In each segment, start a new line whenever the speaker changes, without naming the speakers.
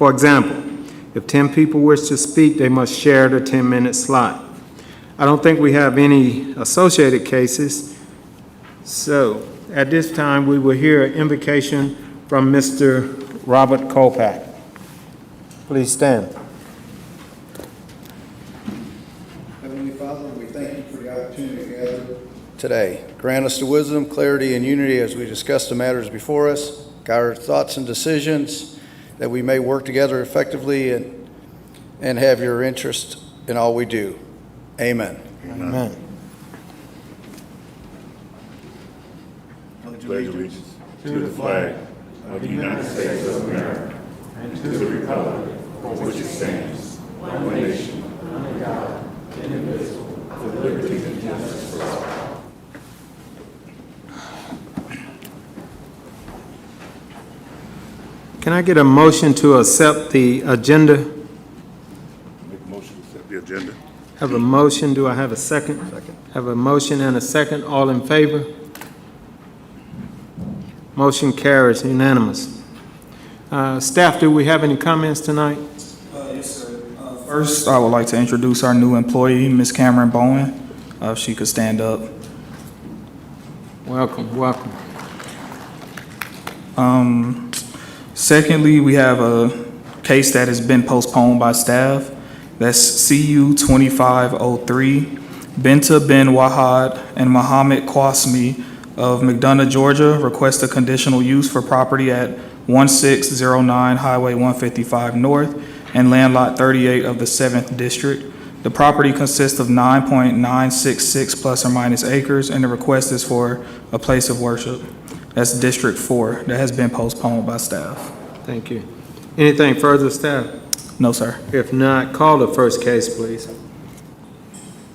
For example, if 10 people wish to speak, they must share the 10-minute slot. I don't think we have any associated cases, so at this time, we will hear an invocation from Mr. Robert Kolpak. Please stand.
Heavenly Father, we thank you for the opportunity to gather today. Grant us the wisdom, clarity, and unity as we discuss the matters before us. Guide our thoughts and decisions that we may work together effectively and have your interest in all we do. Amen.
Amen.
Pledge allegiance to the flag of the United States of America and to the republic for which it stands, one nation, under God, indivisible, with liberty and justice for all.
Can I get a motion to accept the agenda?
Make a motion to accept the agenda.
Have a motion, do I have a second?
Second.
Have a motion and a second, all in favor? Motion carries unanimous. Staff, do we have any comments tonight?
Yes, sir. First, I would like to introduce our new employee, Ms. Cameron Bowen. If she could stand up.
Welcome, welcome.
Secondly, we have a case that has been postponed by staff. That's CU 2503. Binta bin Wahad and Muhammad Qasmi of McDonough, Georgia, request a conditional use for property at 1609 Highway 155 North and Land Lot 38 of the 7th District. The property consists of 9.966 plus or minus acres, and the request is for a place of worship. That's District 4. That has been postponed by staff.
Thank you. Anything further, staff?
No, sir.
If not, call the first case, please.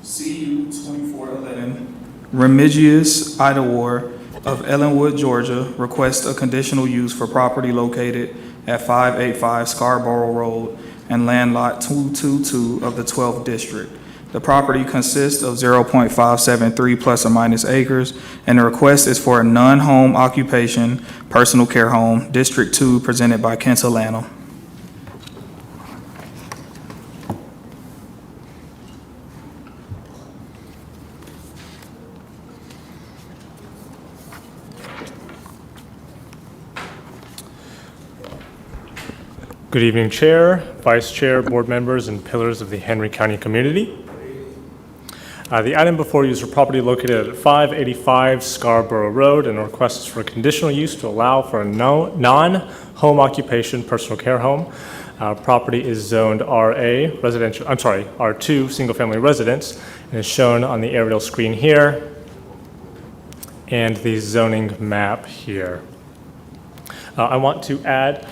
CU 2411. Remigius Idawar of Ellenwood, Georgia, requests a conditional use for property located at 585 Scarborough Road and Land Lot 222 of the 12th District. The property consists of 0.573 plus or minus acres, and the request is for a non-home occupation personal care home, District 2, presented by Kenta Lanham.
Good evening, Chair, Vice Chair, board members, and pillars of the Henry County community. The item before you is for property located at 585 Scarborough Road, and a request is for a conditional use to allow for a non-home occupation personal care home. Property is zoned R2, single-family residence, and is shown on the aerial screen here and the zoning map here. I want to add,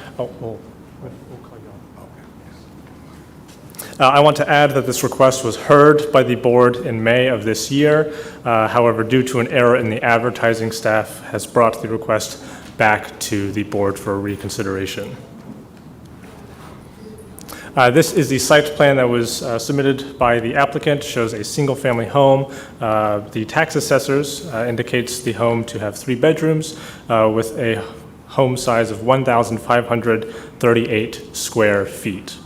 I want to add that this request was heard by the board in May of this year. However, due to an error in the advertising, staff has brought the request back to the board for reconsideration. This is the site plan that was submitted by the applicant. Shows a single-family home. The tax assessors indicates the home to have 3 bedrooms with a home size of 1,538 square feet.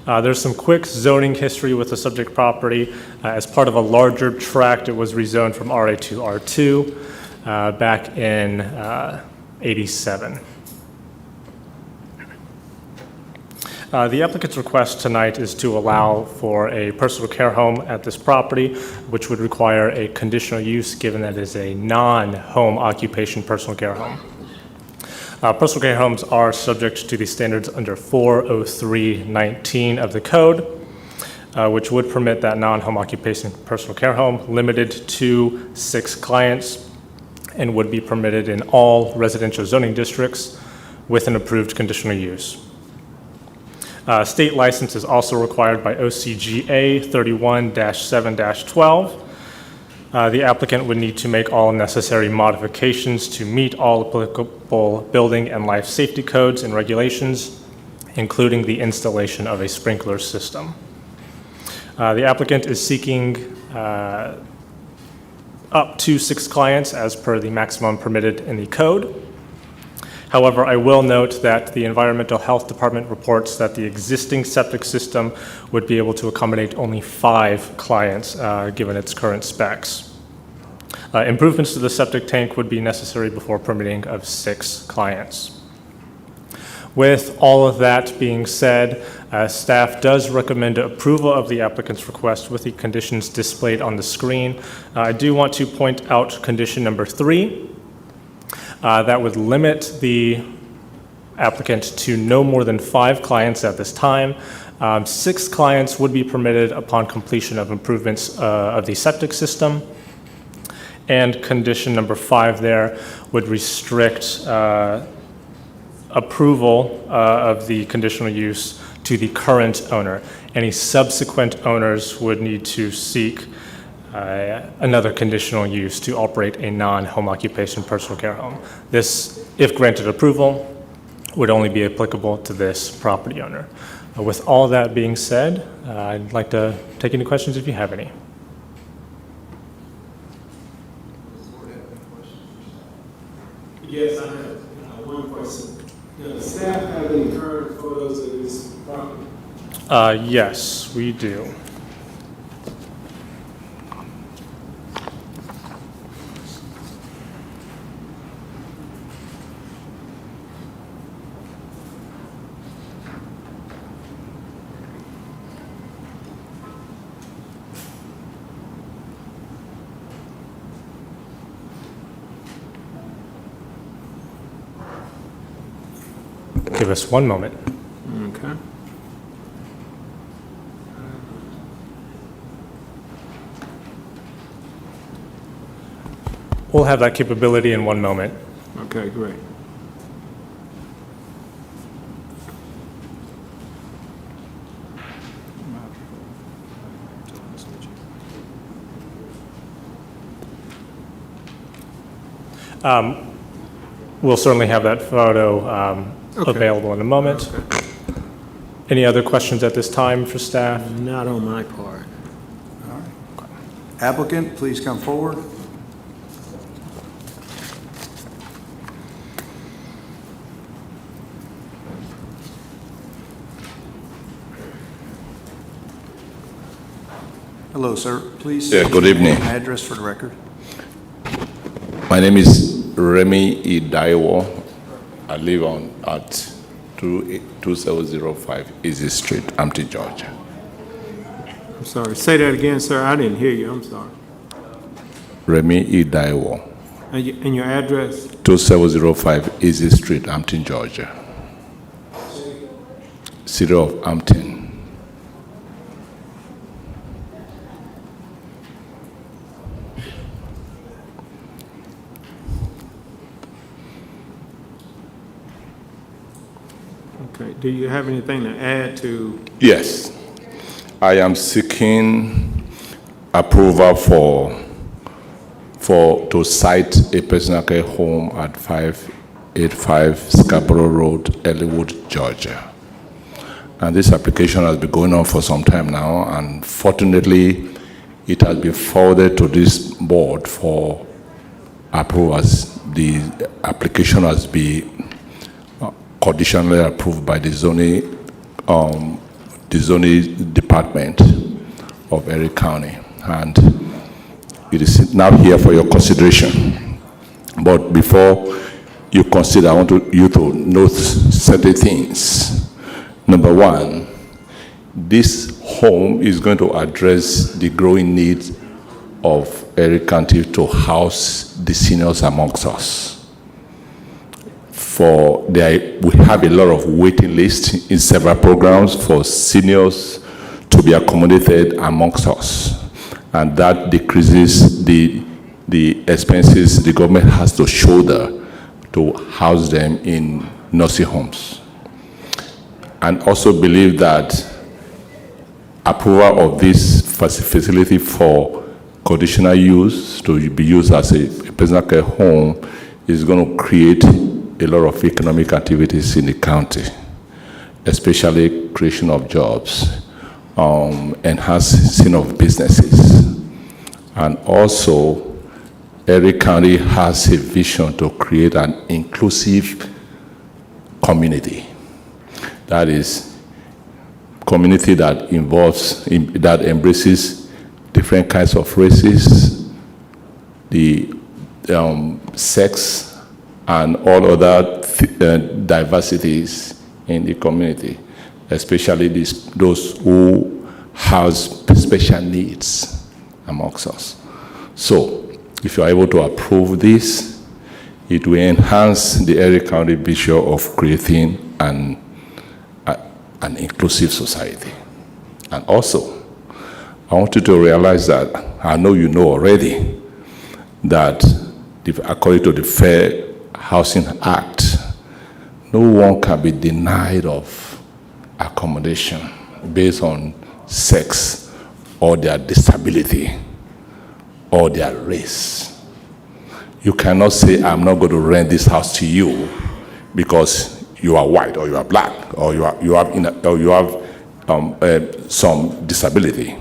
There's some quick zoning history with the subject property. As part of a larger tract, it was rezoned from RA to R2 back in '87. The applicant's request tonight is to allow for a personal care home at this property, which would require a conditional use given that it is a non-home occupation personal care home. Personal care homes are subject to the standards under 40319 of the code, which would permit that non-home occupation personal care home limited to 6 clients and would be permitted in all residential zoning districts with an approved conditional use. State license is also required by OCGA 31-7-12. The applicant would need to make all necessary modifications to meet all applicable building and life safety codes and regulations, including the installation of a sprinkler system. The applicant is seeking up to 6 clients as per the maximum permitted in the code. However, I will note that the Environmental Health Department reports that the existing septic system would be able to accommodate only 5 clients, given its current specs. Improvements to the septic tank would be necessary before permitting of 6 clients. With all of that being said, staff does recommend approval of the applicant's request with the conditions displayed on the screen. I do want to point out condition number 3. That would limit the applicant to no more than 5 clients at this time. 6 clients would be permitted upon completion of improvements of the septic system. And condition number 5 there would restrict approval of the conditional use to the current owner. Any subsequent owners would need to seek another conditional use to operate a non-home occupation personal care home. This, if granted approval, would only be applicable to this property owner. With all that being said, I'd like to take any questions if you have any.
Yes, I have one question. Does staff have any current photos of this property?
Yes, we do. Give us one moment.
Okay.
We'll have that capability in one moment.
Okay, great.
We'll certainly have that photo
Okay.
available in a moment.
Okay.
Any other questions at this time for staff?
Not on my part.
Applicant, please come forward. Hello, sir. Please.
Yeah, good evening.
Address for the record.
My name is Remy Idaiwo. I live at 2705 Easy Street, Ampty, Georgia.
I'm sorry. Say that again, sir. I didn't hear you. I'm sorry.
Remy Idaiwo,
And your address?
2705 Easy Street, Ampton, Georgia. City of Ampton.
Okay. Do you have anything to add to?
Yes, I am seeking approval to site a personal care home at 585 Scarborough Road, Ellywood, Georgia. And this application has been going on for some time now, and fortunately, it has been forwarded to this board for approval. The application has been conditionally approved by the zoning department of Erie County, and it is now here for your consideration. But before you consider, I want you to note certain things. Number one, this home is going to address the growing needs of Erie County to house the seniors amongst us. We have a lot of waiting lists in several programs for seniors to be accommodated amongst us, and that decreases the expenses the government has to shoulder to house them in nursing homes. And also believe that approval of this facility for conditional use to be used as a personal care home is going to create a lot of economic activities in the county, especially creation of jobs, enhancing of businesses. And also, Erie County has a vision to create an inclusive community. That is, community that that embraces different kinds of races, the sex, and all other diversities in the community, especially those who has special needs amongst us. So, if you are able to approve this, it will enhance the Erie County vision of creating an inclusive society. And also, I want you to realize that, I know you know already, that according to the Fair Housing Act, no one can be denied of accommodation based on sex or their disability or their race. You cannot say, I'm not going to rent this house to you because you are white or you are black or you have some disability,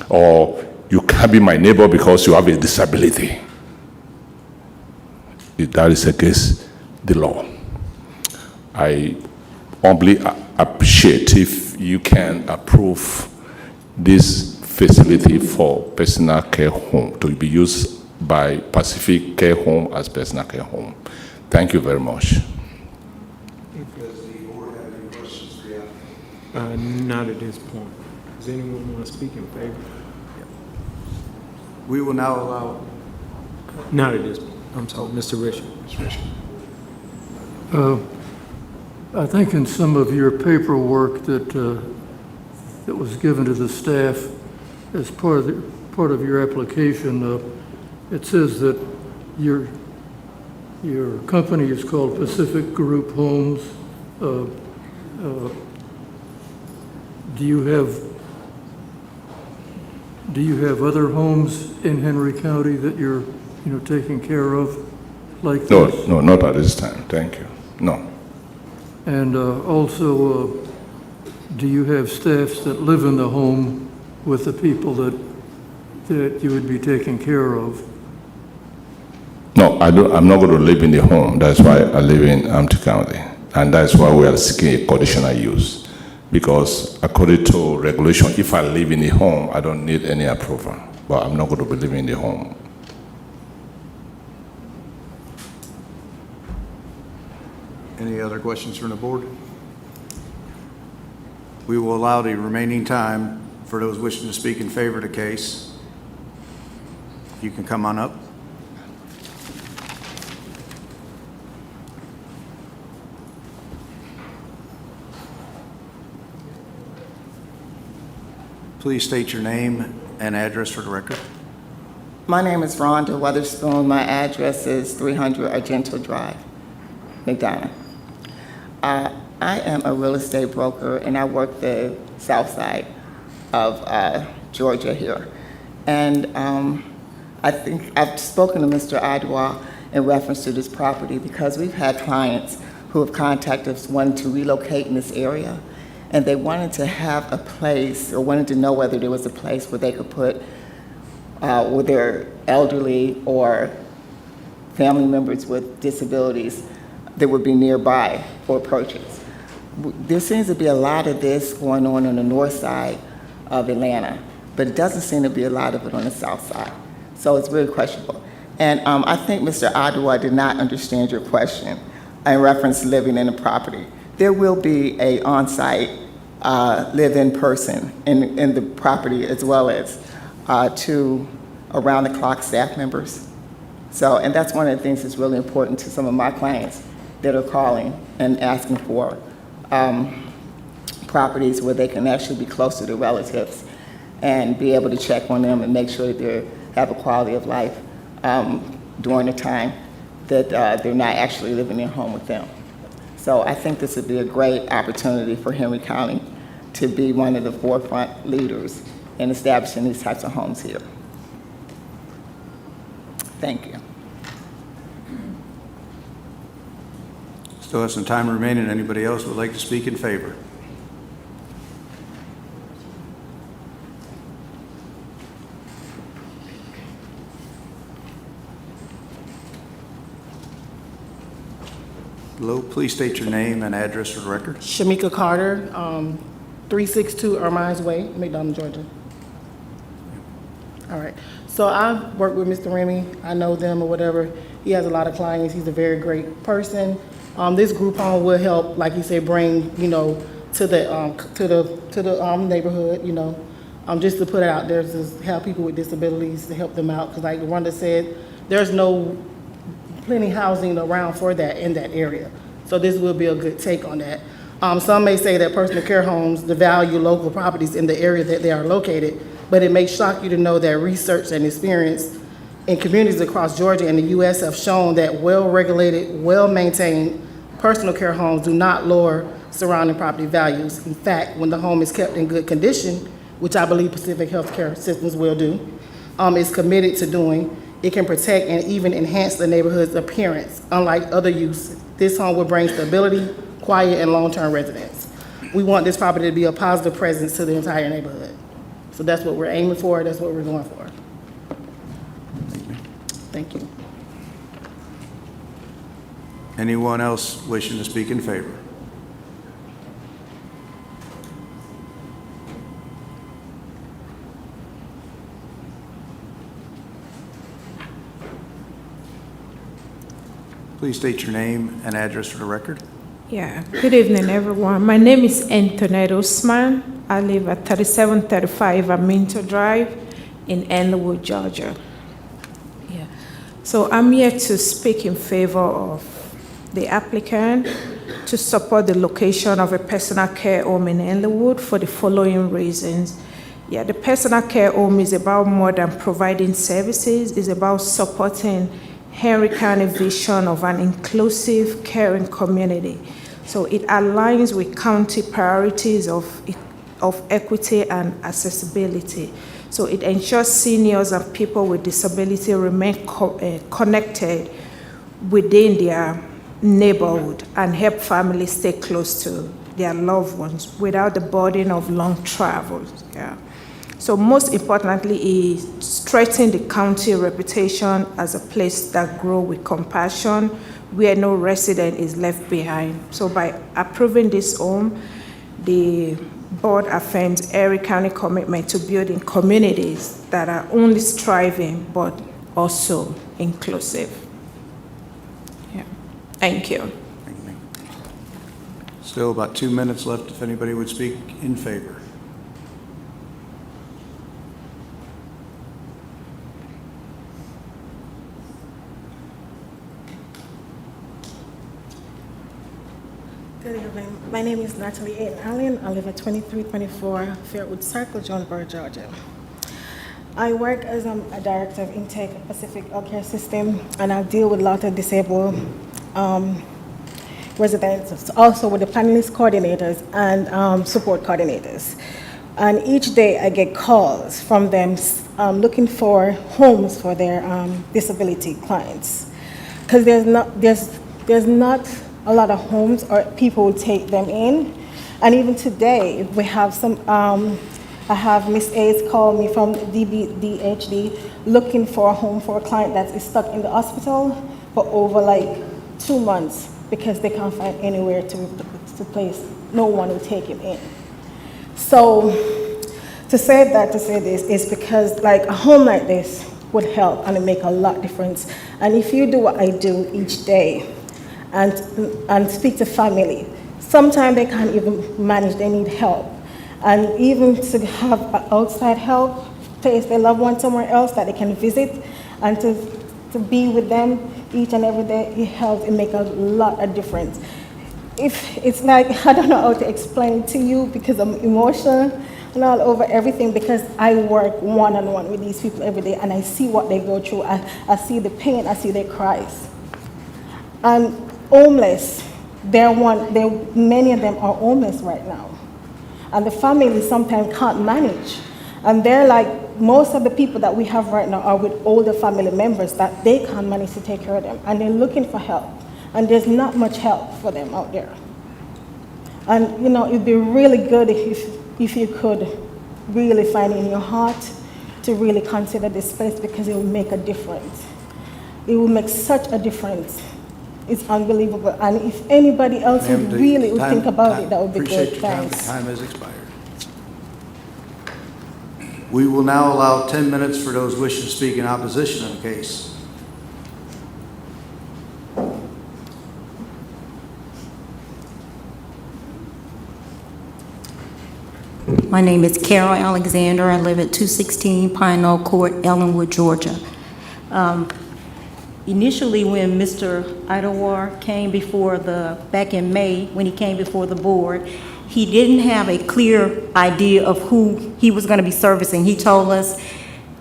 or you can't be my neighbor because you have a disability. That is against the law. I humbly appreciate if you can approve this facility for personal care home to be used by Pacific Care Home as personal care home. Thank you very much.
Does the board have any questions for you?
Not at this point. Does anyone want to speak in favor?
We will now allow.
Not at this point. I'm sorry, Mr. Richard.
I think in some of your paperwork that was given to the staff as part of your application, it says that your company is called Pacific Group Homes. Do you have other homes in Henry County that you're taking care of like this?
No, not at this time. Thank you. No.
And also, do you have staffs that live in the home with the people that you would be taking care of?
No, I'm not going to live in the home. That's why I live in Hampton County. And that's why we are seeking a conditional use. Because according to regulation, if I live in the home, I don't need any approval. But I'm not going to be living in the home.
Any other questions from the board? We will allow the remaining time for those wishing to speak in favor of the case. You can come on up. Please state your name and address for the record.
My name is Rhonda Weatherspoon. My address is 300 Argento Drive, McDonough. I am a real estate broker, and I work the south side of Georgia here. And I think I've spoken to Mr. Adwa in reference to this property because we've had clients who have contacted us wanting to relocate in this area, and they wanted to have a place, or wanted to know whether there was a place where they could put with their elderly or family members with disabilities that would be nearby for purchase. There seems to be a lot of this going on the north side of Atlanta, but it doesn't seem to be a lot of it on the south side. So it's very questionable. And I think Mr. Adwa did not understand your question in reference to living in the property. There will be a on-site live-in person in the property, as well as 2 around-the-clock staff members. So, and that's one of the things that's really important to some of my clients that are calling and asking for properties where they can actually be close to their relatives and be able to check on them and make sure that they have a quality of life during the time that they're not actually living in home with them. So I think this would be a great opportunity for Henry County to be one of the forefront leaders in establishing these types of homes here. Thank you.
Still have some time remaining. Anybody else would like to speak in favor? Hello, please state your name and address for the record.
Shamika Carter, 362 Ermines Way, McDonough, Georgia. All right. So I work with Mr. Remy. I know them or whatever. He has a lot of clients. He's a very great person. This group home will help, like you said, bring, to the neighborhood, just to put it out there, to have people with disabilities, to help them out. Because like Rhonda said, there's no plenty housing around for that in that area. So this will be a good take on that. Some may say that personal care homes devalue local properties in the area that they are located, but it may shock you to know that research and experience in communities across Georgia and the U.S. have shown that well-regulated, well-maintained personal care homes do not lower surrounding property values. In fact, when the home is kept in good condition, which I believe Pacific Healthcare Systems will do, is committed to doing, it can protect and even enhance the neighborhood's appearance. Unlike other use, this home will bring stability, quiet, and long-term residence. We want this property to be a positive presence to the entire neighborhood. So that's what we're aiming for, that's what we're going for. Thank you.
Anyone else wishing to speak in favor? Please state your name and address for the record.
Yeah, good evening, everyone. My name is Antoinette Usman. I live at 3735 Aminto Drive in Englewood, Georgia. Yeah, so I'm here to speak in favor of the applicant to support the location of a personal care home in Englewood for the following reasons. Yeah, the personal care home is about more than providing services. It's about supporting Henry County vision of an inclusive, caring community. So it aligns with county priorities of equity and accessibility. So it ensures seniors and people with disability remain connected within their neighborhood and help families stay close to their loved ones without the burden of long travel. Yeah. So most importantly is strengthening the county reputation as a place that grows with compassion, where no resident is left behind. So by approving this home, the board affirms Erie County commitment to building communities that are only striving but also inclusive. Yeah. Thank you.
Thank you. Still about 2 minutes left if anybody would speak in favor.
Good evening. My name is Natalie A. Allen. I live at 2324 Fairwood Circle, Jonesboro, Georgia. I work as a director of intake at Pacific Healthcare System, and I deal with a lot of disabled residents, also with the panelist coordinators and support coordinators. And each day I get calls from them looking for homes for their disability clients, because there's not a lot of homes or people will take them in. And even today, we have I have Miss A's call me from DHD looking for a home for a client that is stuck in the hospital for over like 2 months because they can't find anywhere to place. No one will take him in. So to say this is because like a home like this would help and it make a lot of difference. And if you do what I do each day, and speak to family. Sometimes they can't even manage, they need help. And even to have outside help, place their loved one somewhere else that they can visit, and to be with them each and every day, it helps, it makes a lot of difference. If it's like, I don't know how to explain it to you because I'm emotional and all over everything, because I work one-on-one with these people every day and I see what they go through. I see the pain, I see their cries. And homeless, many of them are homeless right now. And the families sometimes can't manage. And they're like, most of the people that we have right now are with older family members that they can't manage to take care of them. And they're looking for help. And there's not much help for them out there. And it'd be really good if you could really find in your heart to really consider this place, because it will make a difference. It will make such a difference It's unbelievable. And if anybody else
Ma'am,
would
the
really would
time-
think about
time-
it, that would be
Appreciate
good.
your time. The
Thanks.
time has expired. We will now allow 10 minutes for those wishing to speak in opposition to the case.
My name is Carol Alexander. I live at 216 Pine Knoll Court, Ellenwood, Georgia. Initially, when Mr. Idawar came back in May, when he came before the board, he didn't have a clear idea of who he was going to be servicing. He told us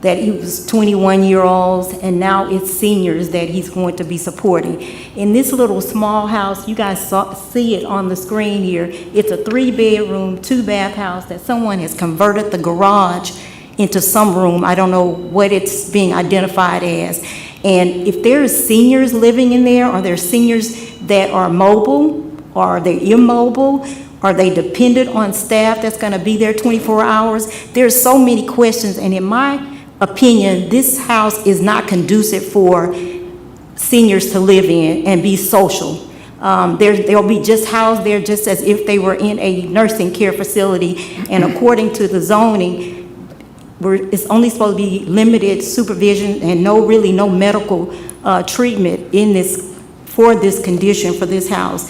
that he was 21-year-olds, and now it's seniors that he's going to be supporting. In this little small house, you guys see it on the screen here, it's a 3-bedroom, 2-bath house that someone has converted the garage into some room. I don't know what it's being identified as. And if there's seniors living in there, or there's seniors that are mobile, or they're immobile, are they dependent on staff that's going to be there 24 hours? There's so many questions, and in my opinion, this house is not conducive for seniors to live in and be social. They'll be just housed there just as if they were in a nursing care facility, and according to the zoning, it's only supposed to be limited supervision and no medical treatment for this condition, for this house.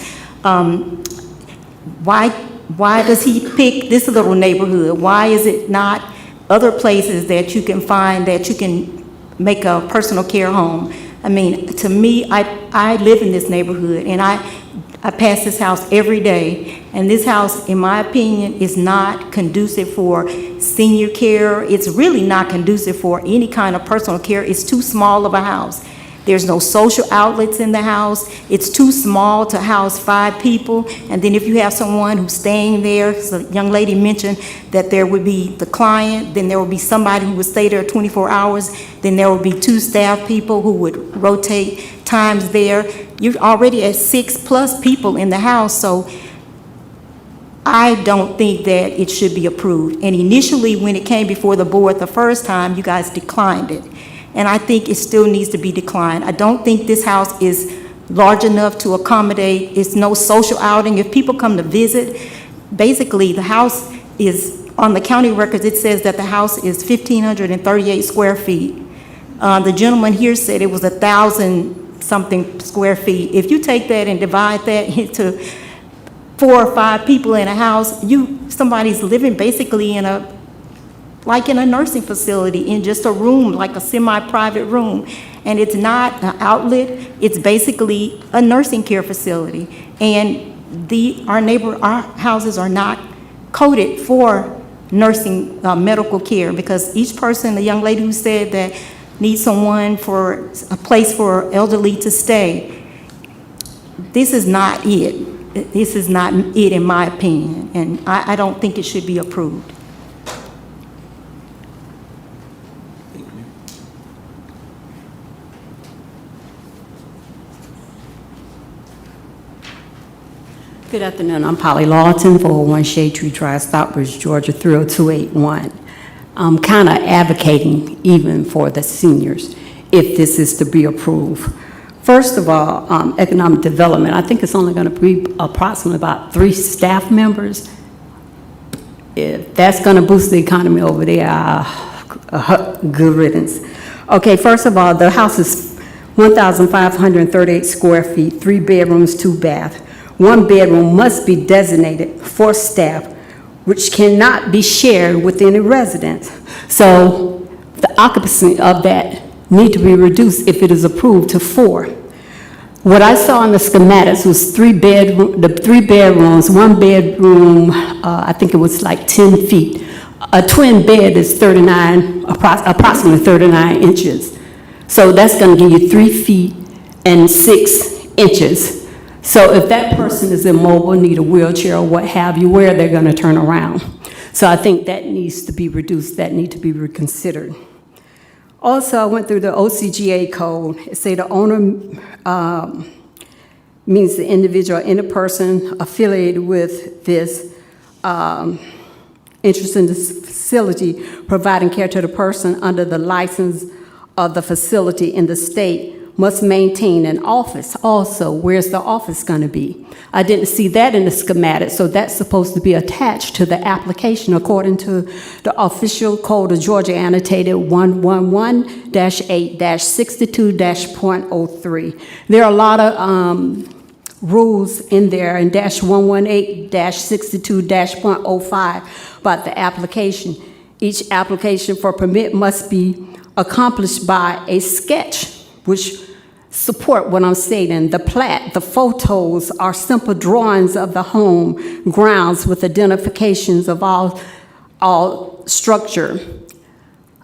Why does he pick this little neighborhood? Why is it not other places that you can find that you can make a personal care home? I mean, to me, I live in this neighborhood, and I pass this house every day, and this house, in my opinion, is not conducive for senior care. It's really not conducive for any kind of personal care. It's too small of a house. There's no social outlets in the house. It's too small to house 5 people. And then if you have someone who's staying there, so the young lady mentioned that there would be the client, then there would be somebody who would stay there 24 hours, then there would be 2 staff people who would rotate times there. You're already at 6+ people in the house, so I don't think that it should be approved. And initially, when it came before the board the first time, you guys declined it. And I think it still needs to be declined. I don't think this house is large enough to accommodate. It's no social outing. If people come to visit, basically the house is, on the county records, it says that the house is 1,538 square feet. The gentleman here said it was 1,000-something square feet. If you take that and divide that into 4 or 5 people in a house, somebody's living basically like in a nursing facility, in just a room, like a semi-private room. And it's not an outlet, it's basically a nursing care facility. And our houses are not coded for nursing medical care, because each person, the young lady who said that needs someone for a place for elderly to stay, this is not it. This is not it, in my opinion, and I don't think it should be approved.
Good afternoon. I'm Polly Lawton, 401 Shade Tree Drive, Stockbridge, Georgia, 30281. I'm kind of advocating even for the seniors if this is to be approved. First of all, economic development, I think it's only going to be approximately about 3 staff members. If that's going to boost the economy over there, good riddance. Okay, first of all, the house is 1,538 square feet, 3 bedrooms, 2 baths. 1 bedroom must be designated for staff, which cannot be shared with any residents. So the occupancy of that need to be reduced if it is approved to 4. What I saw in the schematics was 3 bedrooms, 1 bedroom, I think it was like 10 feet. A twin bed is approximately 39 inches. So that's going to give you 3 feet and 6 inches. So if that person is immobile, need a wheelchair or what have you, where they're going to turn around. So I think that needs to be reduced, that need to be reconsidered. Also, I went through the OCGA code. It say the owner means the individual, any person affiliated with this interest in this facility, providing care to the person under the license of the facility in the state must maintain an office also. Where's the office going to be? I didn't see that in the schematic, so that's supposed to be attached to the application according to the official code of Georgia annotated 111-8-62-.03. There are a lot of rules in there in -118-62-.05 about the application. Each application for permit must be accomplished by a sketch, which support what I'm stating. The plat, the photos are simple drawings of the home grounds with identifications of all structure.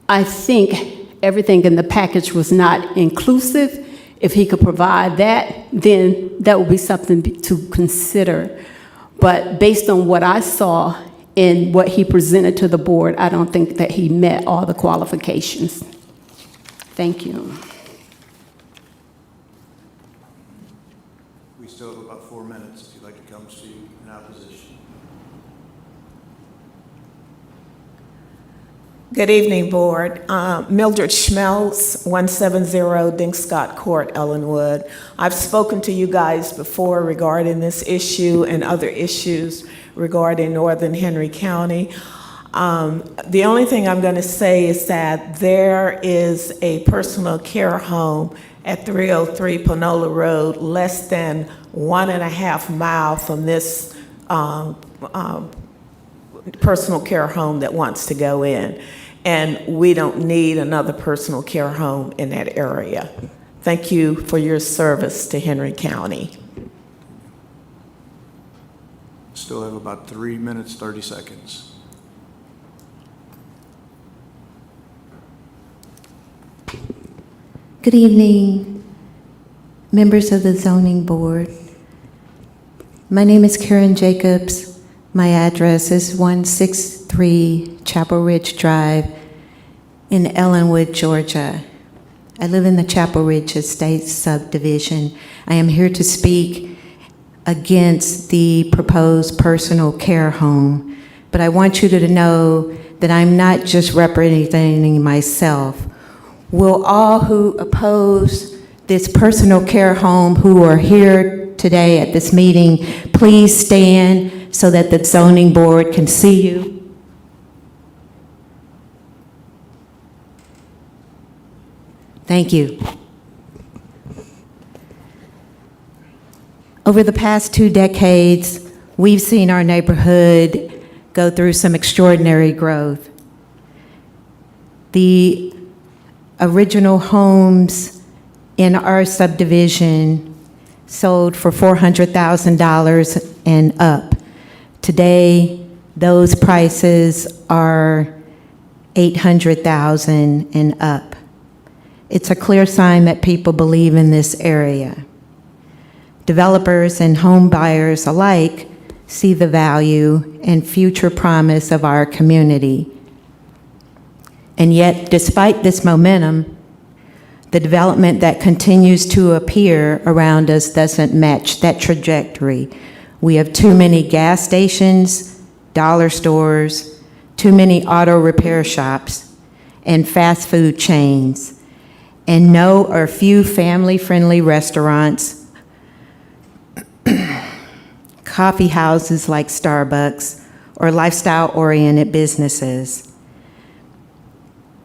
I think everything in the package was not inclusive. If he could provide that, then that would be something to consider. But based on what I saw and what he presented to the board, I don't think that he met all the qualifications. Thank you.
We still have about 4 minutes if you'd like to come speak in opposition.
Good evening, Board. Mildred Schmelz, 170 Dingscott Court, Ellenwood. I've spoken to you guys before regarding this issue and other issues regarding Northern Henry County. The only thing I'm going to say is that there is a personal care home at 303 Panola Road, less than 1.5 miles from this personal care home that wants to go in. And we don't need another personal care home in that area. Thank you for your service to Henry County.
Still have about 3 minutes, 30 seconds.
Good evening, members of the Zoning Board. My name is Karen Jacobs. My address is 163 Chapel Ridge Drive in Ellenwood, Georgia. I live in the Chapel Ridge Estate subdivision. I am here to speak against the proposed personal care home, but I want you to know that I'm not just representing myself. Will all who oppose this personal care home who are here today at this meeting please stand so that the zoning board can see you? Thank you. Over the past 2 decades, we've seen our neighborhood go through some extraordinary growth. The original homes in our subdivision sold for $400,000 and up. Today, those prices are $800,000 and up. It's a clear sign that people believe in this area. Developers and home buyers alike see the value and future promise of our community. And yet, despite this momentum, the development that continues to appear around us doesn't match that trajectory. We have too many gas stations, dollar stores, too many auto repair shops, and fast food chains, and no or few family-friendly restaurants, coffee houses like Starbucks, or lifestyle-oriented businesses.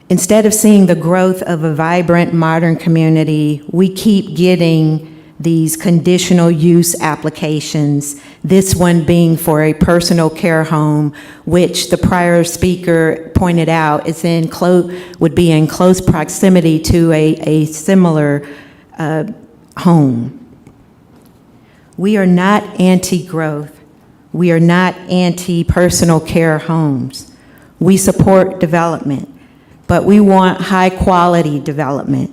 Instead of seeing the growth of a vibrant modern community, we keep getting these conditional use applications, this one being for a personal care home, which the prior speaker pointed out is would be in close proximity to a similar home. We are not anti-growth. We are not anti-personal care homes. We support development, but we want high-quality development.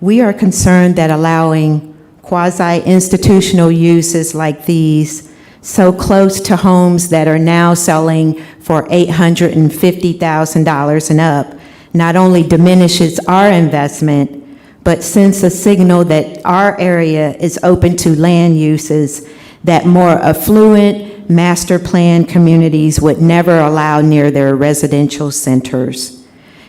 We are concerned that allowing quasi-institutional uses like these so close to homes that are now selling for $850,000 and up not only diminishes our investment, but sends a signal that our area is open to land uses that more affluent master plan communities would never allow near their residential centers.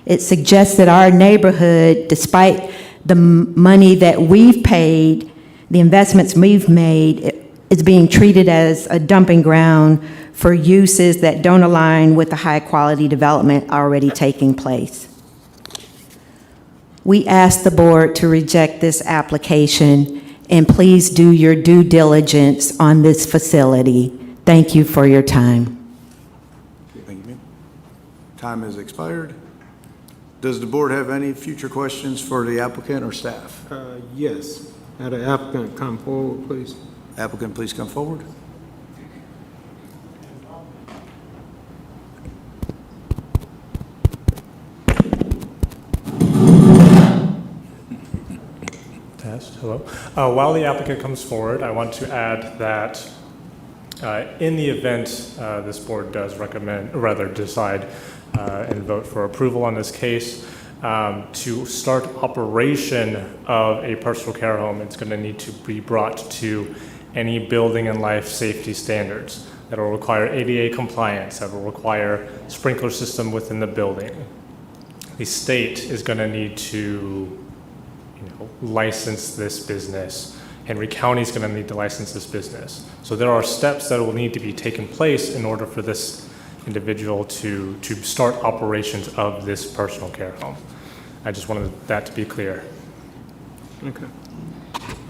It suggests that our neighborhood, despite the money that we've paid, the investments we've made, is being treated as a dumping ground for uses that don't align with the high-quality development already taking place. We ask the board to reject this application, and please do your due diligence on this facility. Thank you for your time.
Thank you, ma'am. Time has expired. Does the board have any future questions for the applicant or staff?
Yes. Had an applicant come forward, please.
Applicant, please come forward.
Test, hello. While the applicant comes forward, I want to add that in the event this board does recommend, or rather decide and vote for approval on this case, to start operation of a personal care home, it's going to need to be brought to any building and life safety standards that will require ADA compliance, that will require sprinkler system within the building. The state is going to need to license this business. Henry County is going to need to license this business. So there are steps that will need to be taken place in order for this individual to start operations of this personal care home. I just wanted that to be clear.
Okay.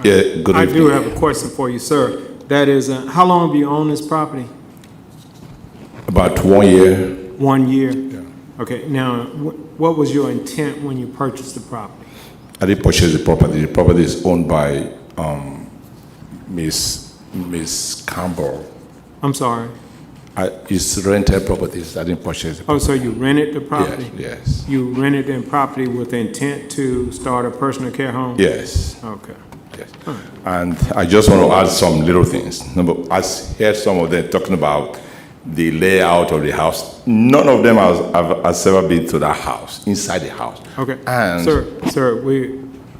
Yeah, good
I
evening.
do have a question for you, sir. That is, how long have you owned this property?
About 1 year.
1 year? Yeah. Okay, now, what was your intent when you purchased the property?
I didn't purchase the property. The property is owned by Miss Campbell.
I'm sorry.
It's rented properties. I didn't purchase the
Oh,
property.
so you rented the property?
Yes.
You rented the property with the intent to start a personal care home?
Yes.
Okay.
Yes. And I just want to add some little things. I heard some of them talking about the layout of the house. None of them has ever been to that house, inside the house.
Okay.
And
Sir,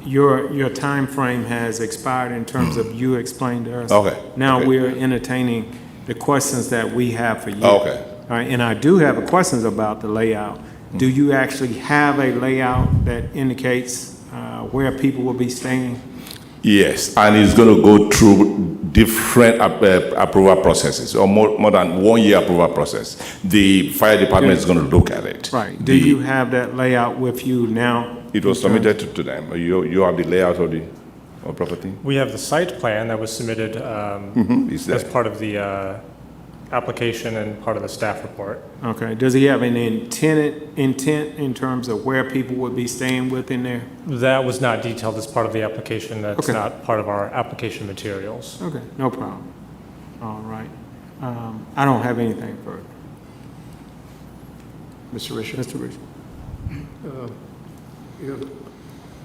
your time frame has expired in terms of you explained to us.
Okay.
Now
Okay.
we're entertaining the questions that we have for you.
Okay.
All right, and I do have questions about the layout. Do you actually have a layout that indicates where people will be staying?
yes, and it's going to go through different approval processes, or more than 1 year approval process. The fire department is going to look at it.
Right. Do you have that layout with you now?
It was submitted to them. You have the layout of the property?
We have the site plan that was submitted
It's there.
as part of the application and part of the staff report.
Okay. Does he have an intent in terms of where people would be staying within there?
That was not detailed as part of the application. That's
Okay.
not part of our application materials.
Okay, no problem. All right. I don't have anything further.
Mr. Richard?
Mr. Richard?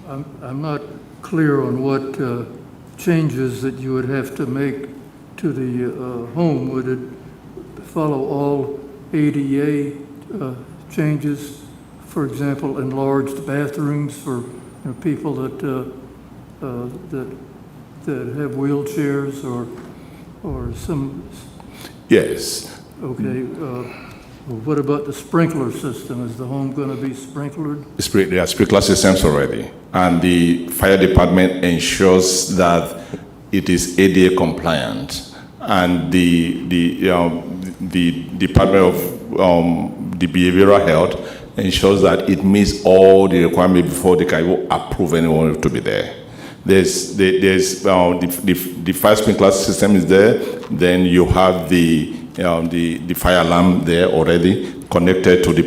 I'm not clear on what changes that you would have to make to the home. Would it follow all ADA changes? For example, enlarged bathrooms for people that have wheelchairs or some.
Yes.
Okay. What about the sprinkler system? Is the home going to be sprinklered?
There are sprinkler systems already, and the fire department ensures that it is ADA compliant, and the Department of the Behavioral Health ensures that it meets all the requirements before they can even approve anyone to be there. There's the fire sprinkler system is there. Then you have the fire alarm there already connected to the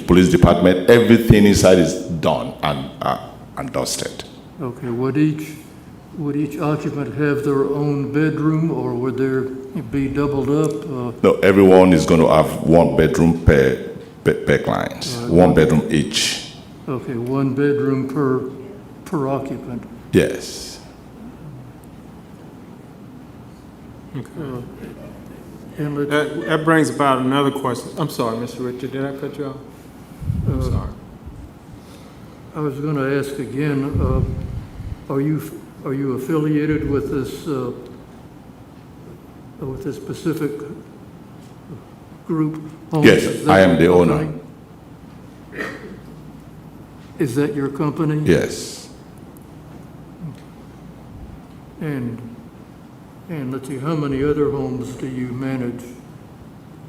police department. Everything inside is done and dusted.
Okay, would each occupant have their own bedroom, or would there be doubled up?
No, everyone is going to have one bedroom per client, one bedroom each.
Okay, one bedroom per occupant.
Yes.
And let's,
That brings about another question. I'm sorry, Mr. Richard, did I cut you off? I'm sorry.
I was going to ask again, are you affiliated with this specific group?
Yes,
Is that
I am the
your
owner.
company? Is that your company?
Yes.
And let's see, how many other homes do you manage?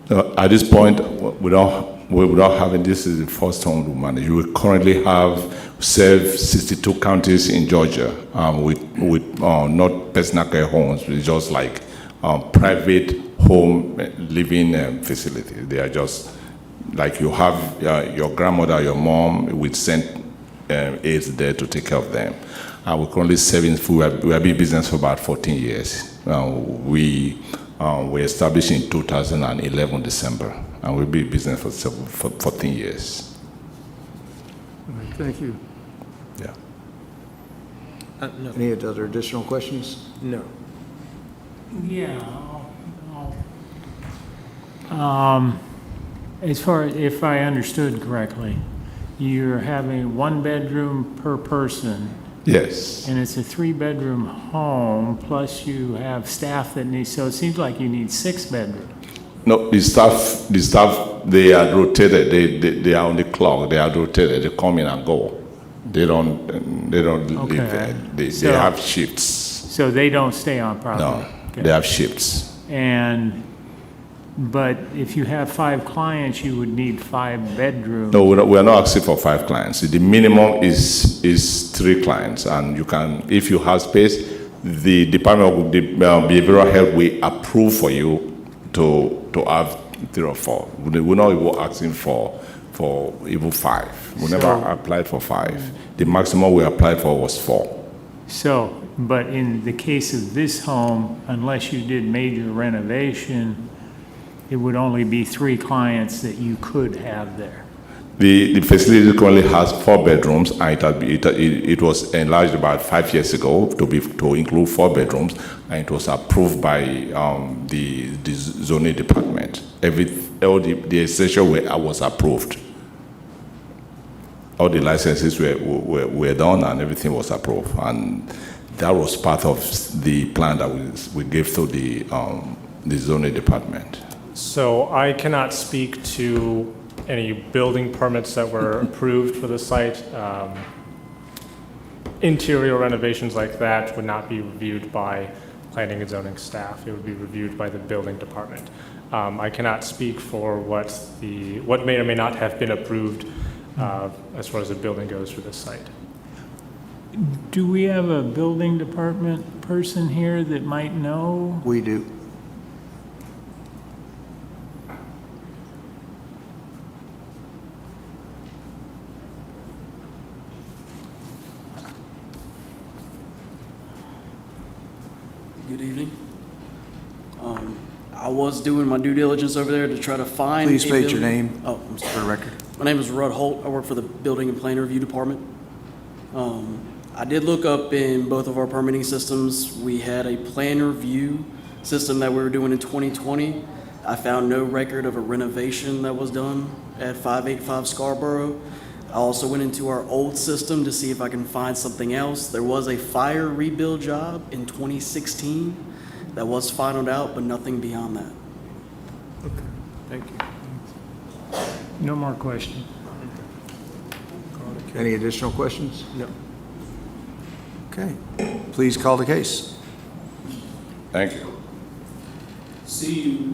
At this point, without having this is the first home we manage. We currently serve 62 counties in Georgia with not personal care homes. It's just like private home living facility. They are just like you have your grandmother, your mom. We send aides there to take care of them. We're currently serving food. We have been in business for about 14 years. We established in 2011 December, and we'll be in business for 14 years.
All right, thank you.
Yeah.
No.
Any other additional questions?
No.
Yeah. As far as, if I understood correctly, you're having 1 bedroom per person,
Yes.
and it's a 3-bedroom home, plus you have staff that need, so it seems like you need 6 bedrooms.
No, the staff, they are rotated. They are on the clock. They are rotated. They come in and go. They don't live there. They have shifts.
So they don't stay on property?
No,
Okay.
they have shifts.
But if you have 5 clients, you would need 5 bedrooms.
No, we're not asking for 5 clients. The minimum is 3 clients, and you can, if you have space, the Department of Behavioral Health will approve for you to have 3 or 4. We're not even asking for even 5. We never applied for 5. The maximum we applied for was 4.
So, but in the case of this home, unless you did major renovation, it would only be 3 clients that you could have there.
The facility currently has 4 bedrooms, and it was enlarged about 5 years ago to include 4 bedrooms, and it was approved by the zoning department. All the essential was approved. All the licenses were done, and everything was approved, and that was part of the plan that we gave to the zoning department.
So I cannot speak to any building permits that were approved for the site. Interior renovations like that would not be reviewed by planning and zoning staff. It would be reviewed by the building department. I cannot speak for what may or may not have been approved as far as the building goes for this site.
Do we have a building department person here that might know?
We do.
Good evening. I was doing my due diligence over there to try to find.
Please
a
state your
building-
name.
Oh, I'm
For
sorry.
the record.
My name is Rudd Holt. I work for the Building and Plan Review Department. I did look up in both of our permitting systems. We had a plan review system that we were doing in 2020. I found no record of a renovation that was done at 585 Scarborough. I also went into our old system to see if I can find something else. There was a fire rebuild job in 2016 that was finalized out, but nothing beyond that.
Thank you.
No more questions.
Any additional questions?
No.
Okay. Please call the case.
Thank you.
CU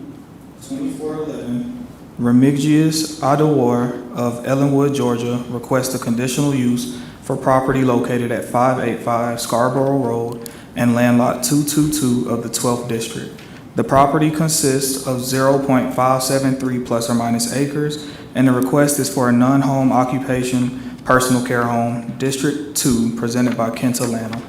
2411. Remigius Adewar of Ellenwood, Georgia, requests a conditional use for property located at 585 Scarborough Road and Land Lot 222 of the 12th District. The property consists of 0.573 plus or minus acres, and the request is for a non-home occupation personal care home, District 2, presented by Kenta Lanham.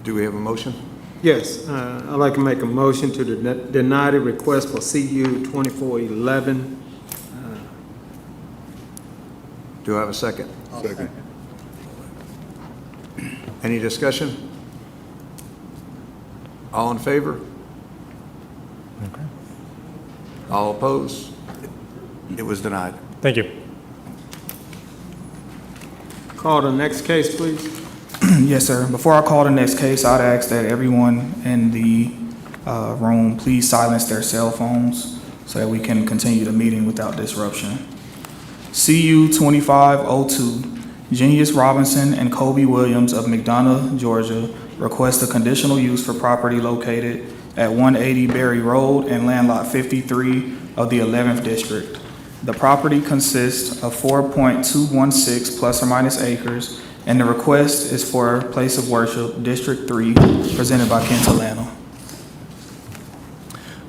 Do we have a motion?
Yes, I'd like to make a motion to deny the request for CU 2411.
Do I have a second?
Second.
Any discussion? All in favor? All opposed? It was denied.
Thank you.
Call the next case, please.
Yes, sir. Before I call the next case, I'd ask that everyone in the room please silence their cell phones so that we can continue the meeting without disruption. CU 2502, Genius Robinson and Kobe Williams of McDonough, Georgia, request a conditional use for property located at 180 Berry Road and Land Lot 53 of the 11th District. The property consists of 4.216 plus or minus acres, and the request is for Place of Worship, District 3, presented by Ken Talano.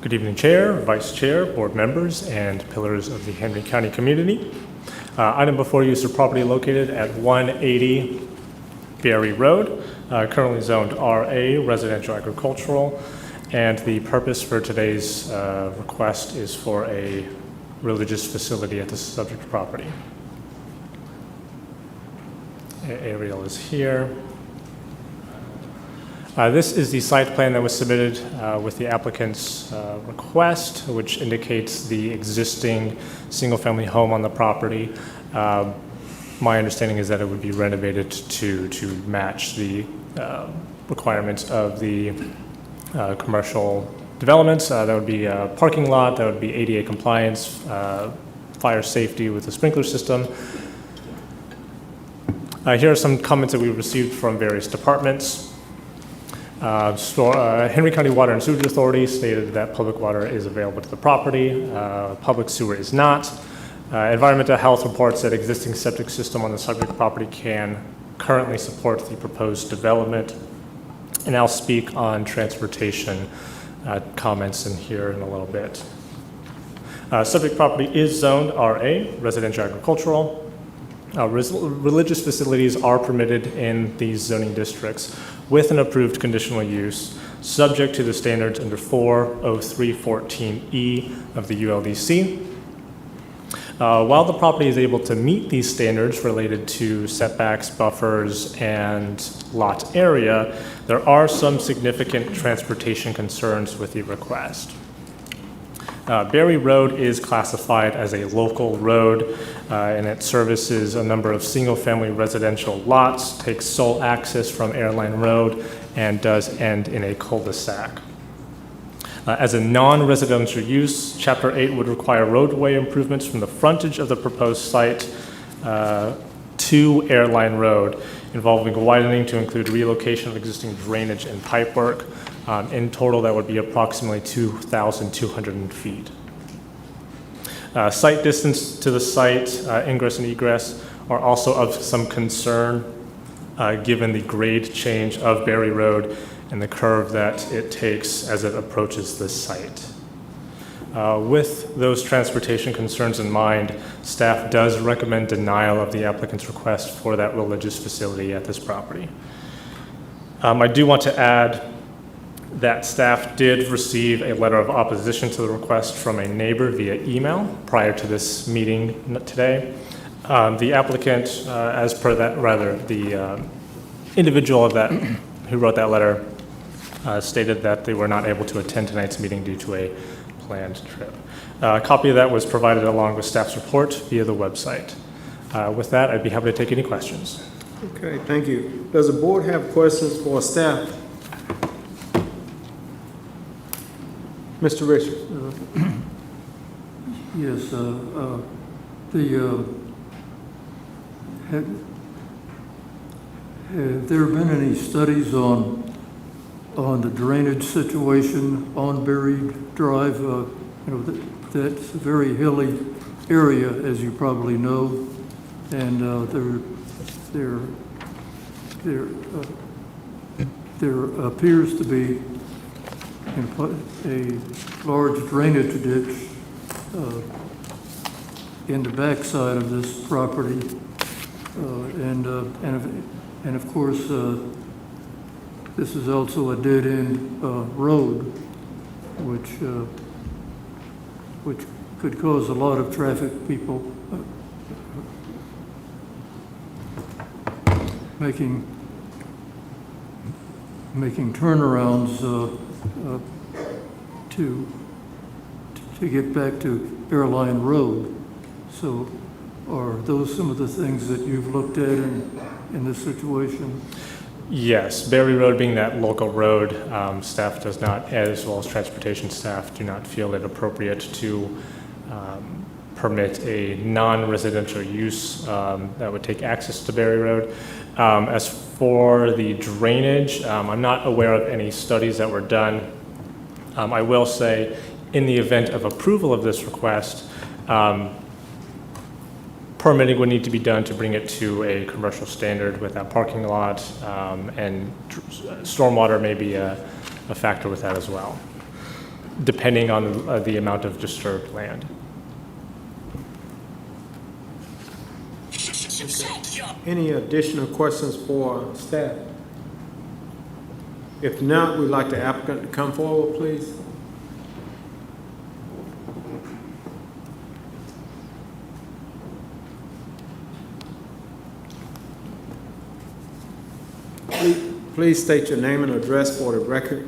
Good evening, Chair, Vice Chair, board members, and pillars of the Henry County community. Item before you is a property located at 180 Berry Road, currently zoned RA, residential agricultural, and the purpose for today's request is for a religious facility at the subject property. Aerial is here. This is the site plan that was submitted with the applicant's request, which indicates the existing single-family home on the property. My understanding is that it would be renovated to match the requirements of the commercial developments. That would be a parking lot, that would be ADA compliance, fire safety with a sprinkler system. Here are some comments that we received from various departments. Henry County Water and Sewage Authority stated that public water is available to the property. Public sewer is not. Environmental health reports that existing septic system on the subject property can currently support the proposed development. And I'll speak on transportation comments in here in a little bit. Subject property is zoned RA, residential agricultural. Religious facilities are permitted in these zoning districts with an approved conditional use, subject to the standards under 40314E of the ULDC. While the property is able to meet these standards related to setbacks, buffers, and lot area, there are some significant transportation concerns with the request. Berry Road is classified as a local road, and it services a number of single-family residential lots, takes sole access from Airline Road, and does end in a cul-de-sac. As a non-residential use, Chapter 8 would require roadway improvements from the frontage of the proposed site to Airline Road, involving widening to include relocation of existing drainage and pipework. In total, that would be approximately 2,200 feet. Site distance to the site, ingress and egress, are also of some concern given the grade change of Berry Road and the curve that it takes as it approaches the site. With those transportation concerns in mind, staff does recommend denial of the applicant's request for that religious facility at this property. I do want to add that staff did receive a letter of opposition to the request from a neighbor via email prior to this meeting today. The applicant, as per that, rather, the individual of that who wrote that letter stated that they were not able to attend tonight's meeting due to a planned trip. A copy of that was provided along with staff's report via the website. With that, I'd be happy to take any questions.
Okay, thank you. Does the board have questions for staff? Mr. Richards.
Yes, have there been any studies on the drainage situation on Berry Drive? That's a very hilly area, as you probably know, and there appears to be a large drainage ditch in the backside of this property, and of course this is also a dead-end road, which could cause a lot of traffic. People making turnarounds to get back to Airline Road. So are those some of the things that you've looked at in this situation?
Yes, Berry Road being that local road, staff does not, as well as transportation staff, do not feel it appropriate to permit a non-residential use that would take access to Berry Road. As for the drainage, I'm not aware of any studies that were done. I will say, in the event of approval of this request, permitting would need to be done to bring it to a commercial standard with that parking lot, and stormwater may be a factor with that as well, depending on the amount of disturbed land.
Any additional questions for staff? If not, we'd like the applicant to come forward, please. Please state your name and address for the record.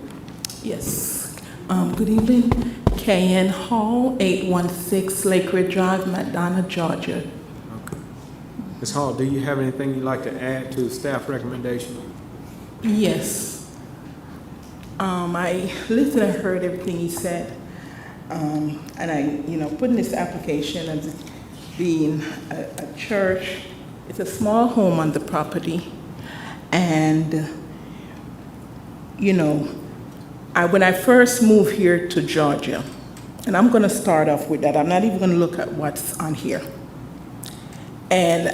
Yes. Good evening. K.N. Hall, 816 Lake Ridge Drive, Madonna, Georgia.
Ms. Hall, do you have anything you'd like to add to the staff recommendation?
Yes. I listened and heard everything he said. And I, put in this application as being a church. It's a small home on the property. And, when I first moved here to Georgia, and I'm going to start off with that. I'm not even going to look at what's on here. And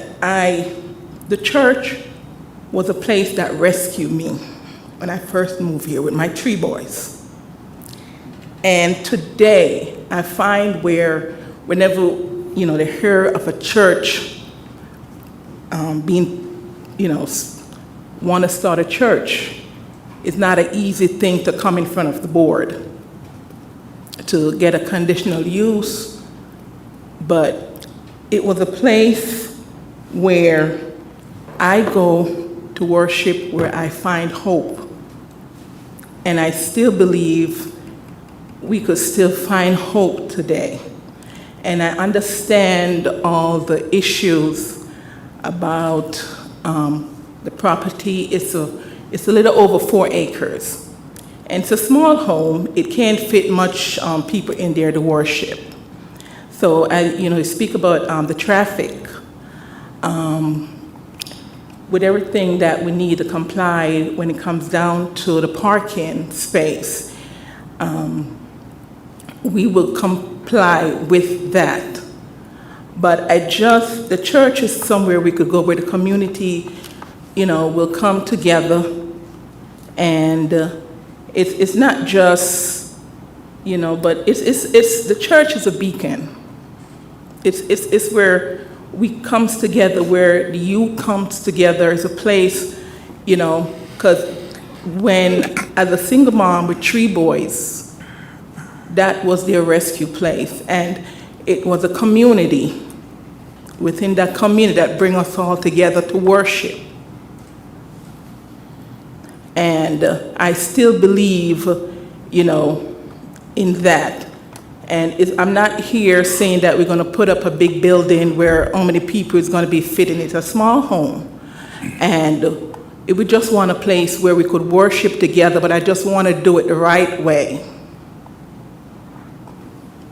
the church was a place that rescued me when I first moved here with my 3 boys. And today, I find whenever, they hear of a church want to start a church, it's not an easy thing to come in front of the board to get a conditional use, but it was a place where I go to worship, where I find hope. And I still believe we could still find hope today. And I understand all the issues about the property. It's a little over 4 acres. And it's a small home. It can't fit much people in there to worship. So, you speak about the traffic. With everything that we need to comply when it comes down to the parking space, we will comply with that. But the church is somewhere we could go where the community, will come together, and it's not just, but it's the church is a beacon. It's where we comes together, where the youth comes together. It's a place, because as a single mom with 3 boys, that was their rescue place. And it was a community within that community that bring us all together to worship. And I still believe, in that. And I'm not here saying that we're going to put up a big building where how many people is going to be fitting. It's a small home. And we just want a place where we could worship together, but I just want to do it the right way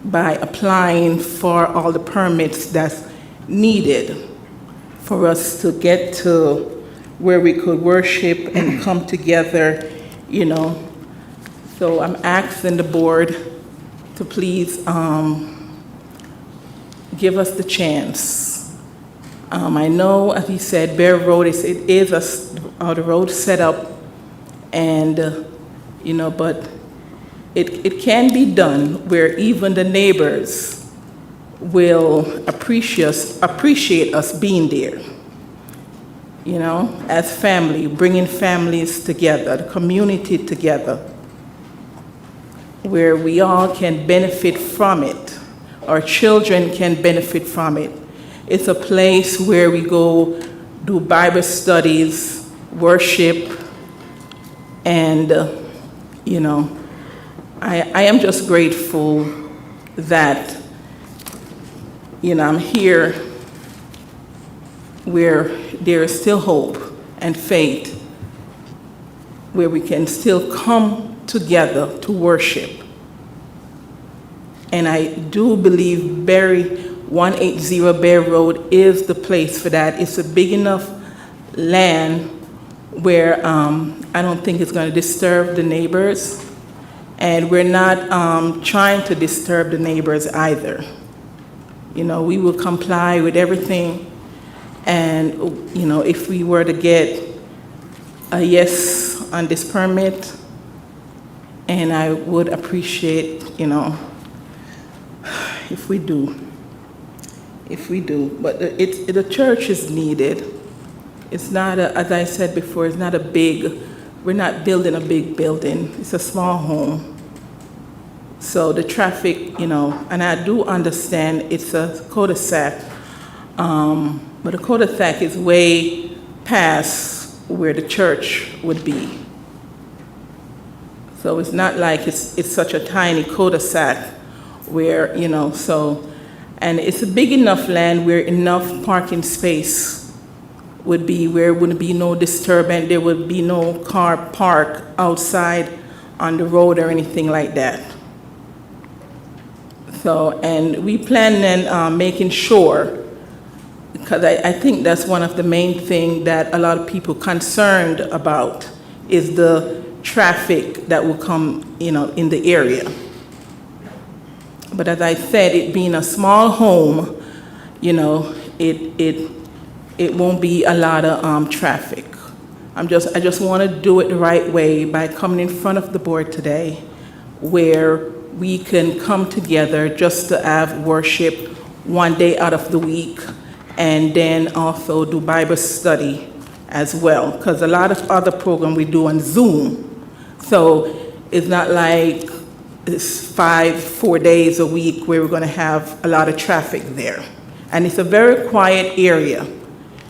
by applying for all the permits that's needed for us to get to where we could worship and come together, So I'm asking the board to please give us the chance. I know, as he said, Bear Road is the road set up, and but it can be done where even the neighbors will appreciate us being there. As family, bringing families together, the community together, where we all can benefit from it. Our children can benefit from it. It's a place where we go do Bible studies, worship, and, I am just grateful that, I'm here where there is still hope and faith, where we can still come together to worship. And I do believe Berry 180 Bear Road is the place for that. It's a big enough land where I don't think it's going to disturb the neighbors. And we're not trying to disturb the neighbors either. You know, we will comply with everything. And, you know, if we were to get a yes on this permit, and I would appreciate, you know, if we do. But the church is needed. It's not, as I said before, it's not a big, we're not building a big building. It's a small home. So the traffic, you know, and I do understand it's a cul-de-sac, but the cul-de-sac is way past where the church would be. So it's not like it's such a tiny cul-de-sac where, you know, so, and it's a big enough land where enough parking space would be, where it wouldn't be no disturbance, there would be no car park outside on the road or anything like that. So, and we plan on making sure, because I think that's one of the main things that a lot of people concerned about is the traffic that will come, you know, in the area. But as I said, it being a small home, you know, it won't be a lot of traffic. I just want to do it the right way by coming in front of the board today, where we can come together just to have worship one day out of the week, and then also do Bible study as well, because a lot of other programs we do on Zoom. So it's not like it's 4 days a week where we're going to have a lot of traffic there. And it's a very quiet area,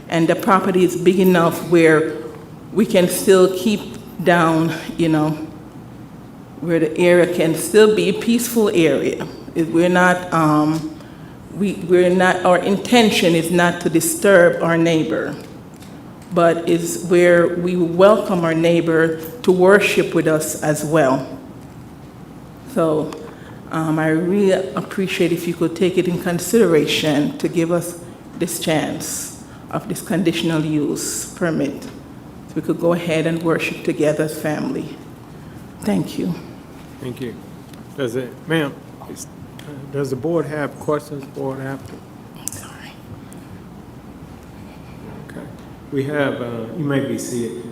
and the property is big enough where we can still keep down, you know, where the area can still be a peaceful area. We're not, our intention is not to disturb our neighbor, but is where we welcome our neighbor to worship with us as well. So I really appreciate if you could take it in consideration to give us this chance of this conditional use permit, so we could go ahead and worship together as family. Thank you.
Thank you. Ma'am, does the board have questions, board after?
Sorry.
Okay. We have, you may be seated.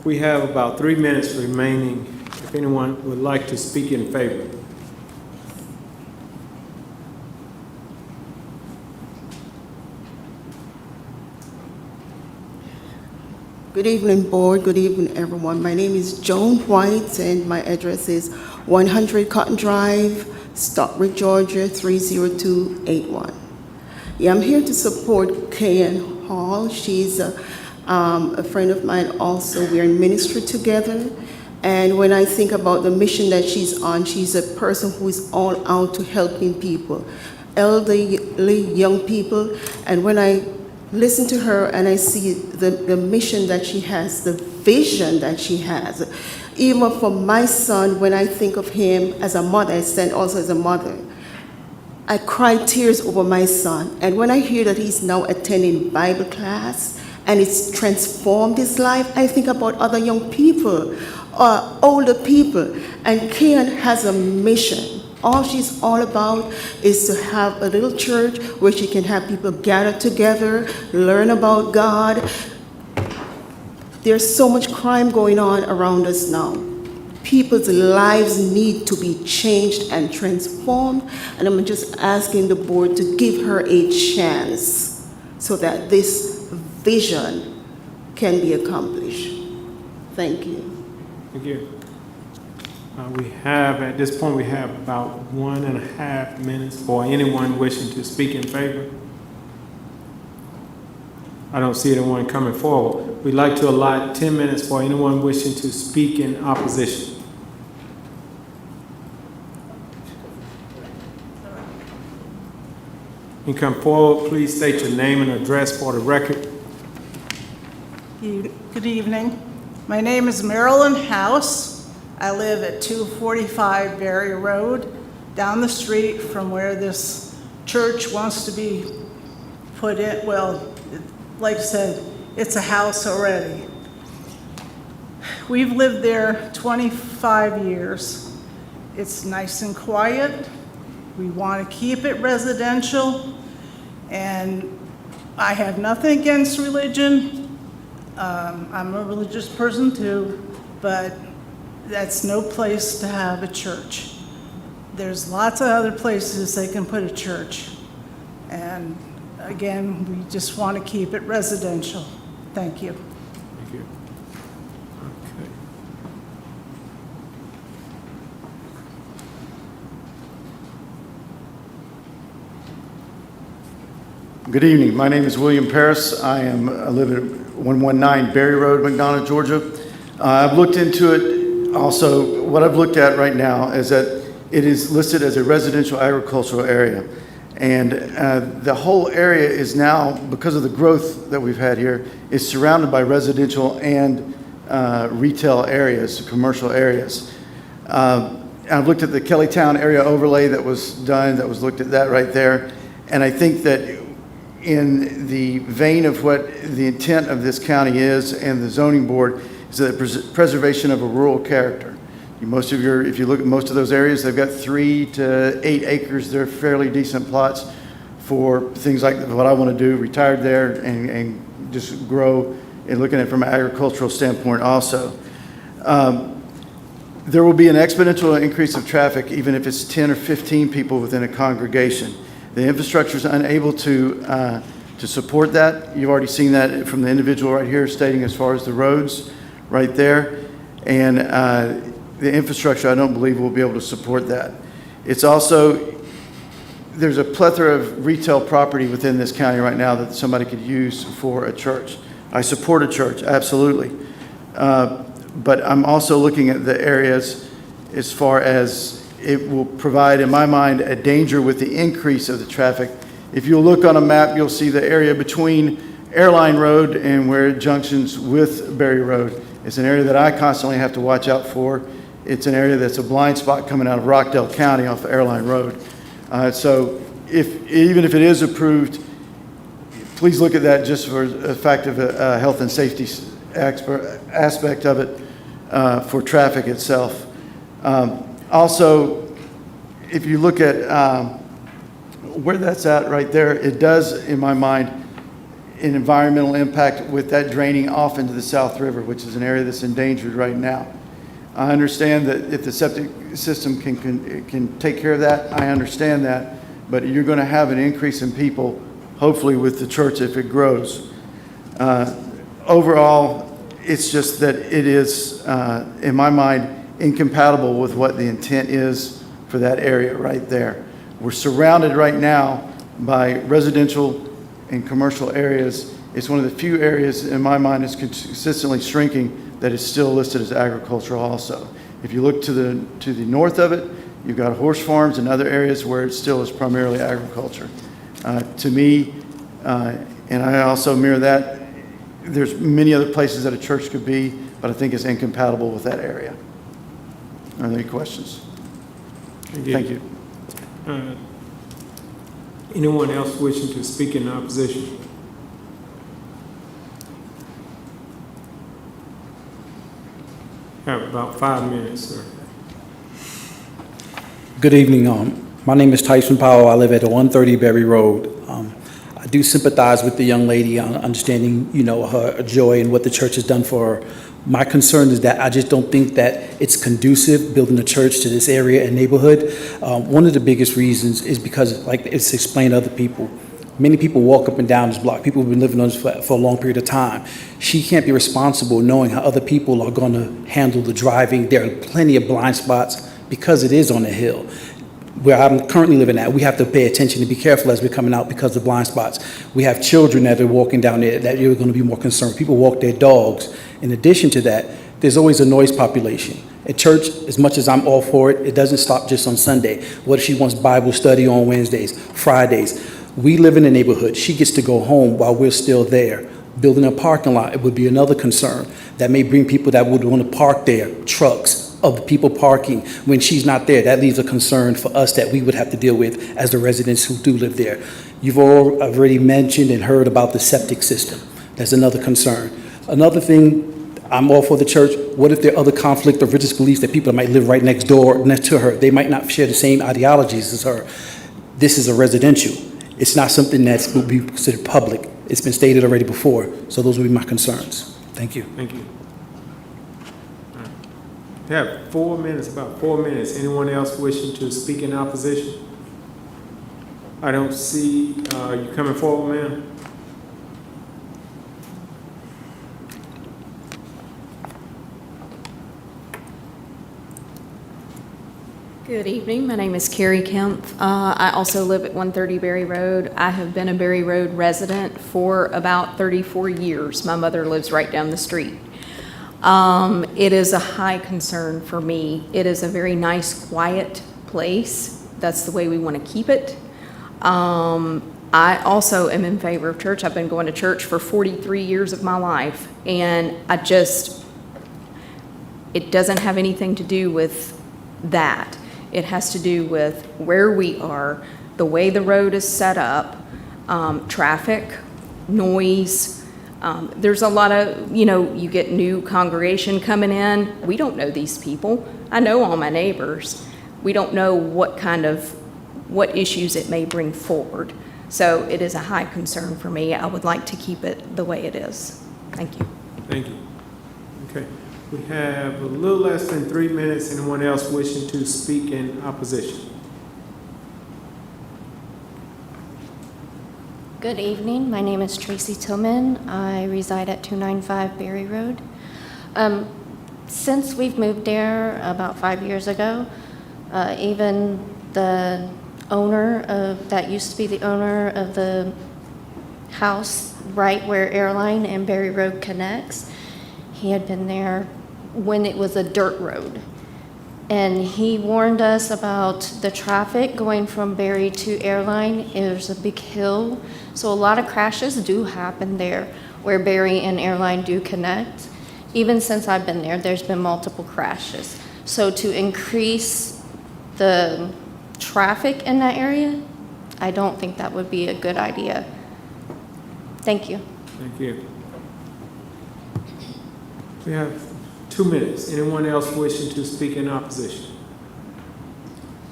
We have about 3 minutes remaining. If anyone would like to speak in favor.
Good evening, board. Good evening, everyone. My name is Joan White, and my address is 100 Cotton Drive, Stockbridge, Georgia, 30281. Yeah, I'm here to support Kayan Hall. She's a friend of mine also. We're in ministry together. And when I think about the mission that she's on, she's a person who is all out to helping people, elderly, young people. And when I listen to her and I see the mission that she has, the vision that she has, even for my son, when I think of him as a mother, I stand also as a mother, I cry tears over my son. And when I hear that he's now attending Bible class and it's transformed his life, I think about other young people, older people. And Kayan has a mission. All she's all about is to have a little church where she can have people gather together, learn about God. There's so much crime going on around us now. People's lives need to be changed and transformed, and I'm just asking the board to give her a chance so that this vision can be accomplished. Thank you.
Thank you. We have, at this point, we have about 1.5 minutes for anyone wishing to speak in favor. I don't see anyone coming forward. We'd like to allot 10 minutes for anyone wishing to speak in opposition. You come forward, please state your name and address for the record.
Good evening. My name is Marilyn House. I live at 245 Berry Road, down the street from where this church wants to be put in, well, like I said, it's a house already. We've lived there 25 years. It's nice and quiet. We want to keep it residential, and I have nothing against religion. I'm a religious person too, but that's no place to have a church. There's lots of other places they can put a church. And again, we just want to keep it residential. Thank you.
Thank you. Okay.
Good evening. My name is William Paris. I live at 119 Berry Road, McDonough, Georgia. I've looked into it. Also, what I've looked at right now is that it is listed as a residential agricultural area. And the whole area is now, because of the growth that we've had here, is surrounded by residential and retail areas, commercial areas. I've looked at the Kellytown area overlay that was done, that was looked at that right there. And I think that in the vein of what the intent of this county is and the zoning board is the preservation of a rural character. If you look at most of those areas, they've got 3 to 8 acres. They're fairly decent plots for things like what I want to do, retired there and just grow, and looking at it from an agricultural standpoint also. There will be an exponential increase of traffic even if it's 10 or 15 people within a congregation. The infrastructure is unable to support that. You've already seen that from the individual right here stating as far as the roads right there. And the infrastructure, I don't believe, will be able to support that. It's also, there's a plethora of retail property within this county right now that somebody could use for a church. I support a church, absolutely. But I'm also looking at the areas as far as it will provide, in my mind, a danger with the increase of the traffic. If you look on a map, you'll see the area between Airline Road and where it junctions with Berry Road. It's an area that I constantly have to watch out for. It's an area that's a blind spot coming out of Rockdale County off of Airline Road. So even if it is approved, please look at that just for the fact of a health and safety aspect of it for traffic itself. Also, if you look at where that's at right there, it does, in my mind, an environmental impact with that draining off into the South River, which is an area that's endangered right now. I understand that if the septic system can take care of that, I understand that, but you're going to have an increase in people, hopefully with the church if it grows. Overall, it's just that it is, in my mind, incompatible with what the intent is for that area right there. We're surrounded right now by residential and commercial areas. It's one of the few areas in my mind that's consistently shrinking that is still listed as agricultural also. If you look to the north of it, you've got horse farms and other areas where it still is primarily agriculture. To me, and I also mirror that, there's many other places that a church could be, but I think it's incompatible with that area. Are there any questions? Thank you.
Anyone else wishing to speak in opposition? Have about 5 minutes, sir.
Good evening. My name is Tyson Powell. I live at 130 Berry Road. I do sympathize with the young lady on understanding, her joy and what the church has done for her. My concern is that I just don't think that it's conducive building a church to this area and neighborhood. One of the biggest reasons is because, like it's explained to other people, many people walk up and down this block. People have been living on this for a long period of time. She can't be responsible knowing how other people are going to handle the driving. There are plenty of blind spots because it is on a hill. Where I'm currently living at, we have to pay attention and be careful as we're coming out because of blind spots. We have children that are walking down there that you're going to be more concerned. People walk their dogs. In addition to that, there's always a noise population. At church, as much as I'm all for it, it doesn't stop just on Sunday. What if she wants Bible study on Wednesdays, Fridays? We live in a neighborhood. She gets to go home while we're still there. Building a parking lot, it would be another concern. That may bring people that would want to park there, trucks, of the people parking when she's not there. That leaves a concern for us that we would have to deal with as the residents who do live there. You've all already mentioned and heard about the septic system. That's another concern. Another thing, I'm all for the church. What if there are other conflict of religious beliefs that people might live right next door, next to her? They might not share the same ideologies as her. This is a residential. It's not something that will be considered public. It's been stated already before, so those would be my concerns. Thank you.
Thank you. We have 4 minutes, about 4 minutes. Anyone else wishing to speak in opposition? I don't see you coming forward, ma'am.
Good evening. My name is Carrie Kemp. I also live at 130 Berry Road. I have been a Berry Road resident for about 34 years. My mother lives right down the street. It is a high concern for me. It is a very nice, quiet place. That's the way we want to keep it. I also am in favor of church. I've been going to church for 43 years of my life, and it doesn't have anything to do with that. It has to do with where we are, the way the road is set up, traffic, noise. There's a lot of, you get new congregation coming in. We don't know these people. I know all my neighbors. We don't know what issues it may bring forward. So it is a high concern for me. I would like to keep it the way it is. Thank you.
Thank you. Okay. We have a little less than 3 minutes. Anyone else wishing to speak in opposition?
Good evening. My name is Tracy Tillman. I reside at 295 Berry Road. Since we've moved there about 5 years ago, even the owner that used to be the owner of the house right where Airline and Berry Road connects, he had been there when it was a dirt road. And he warned us about the traffic going from Berry to Airline. There's a big hill, so a lot of crashes do happen there where Berry and Airline do connect. Even since I've been there, there's been multiple crashes. So to increase the traffic in that area, I don't think that would be a good idea. Thank you.
Thank you. We have 2 minutes. Anyone else wishing to speak in opposition?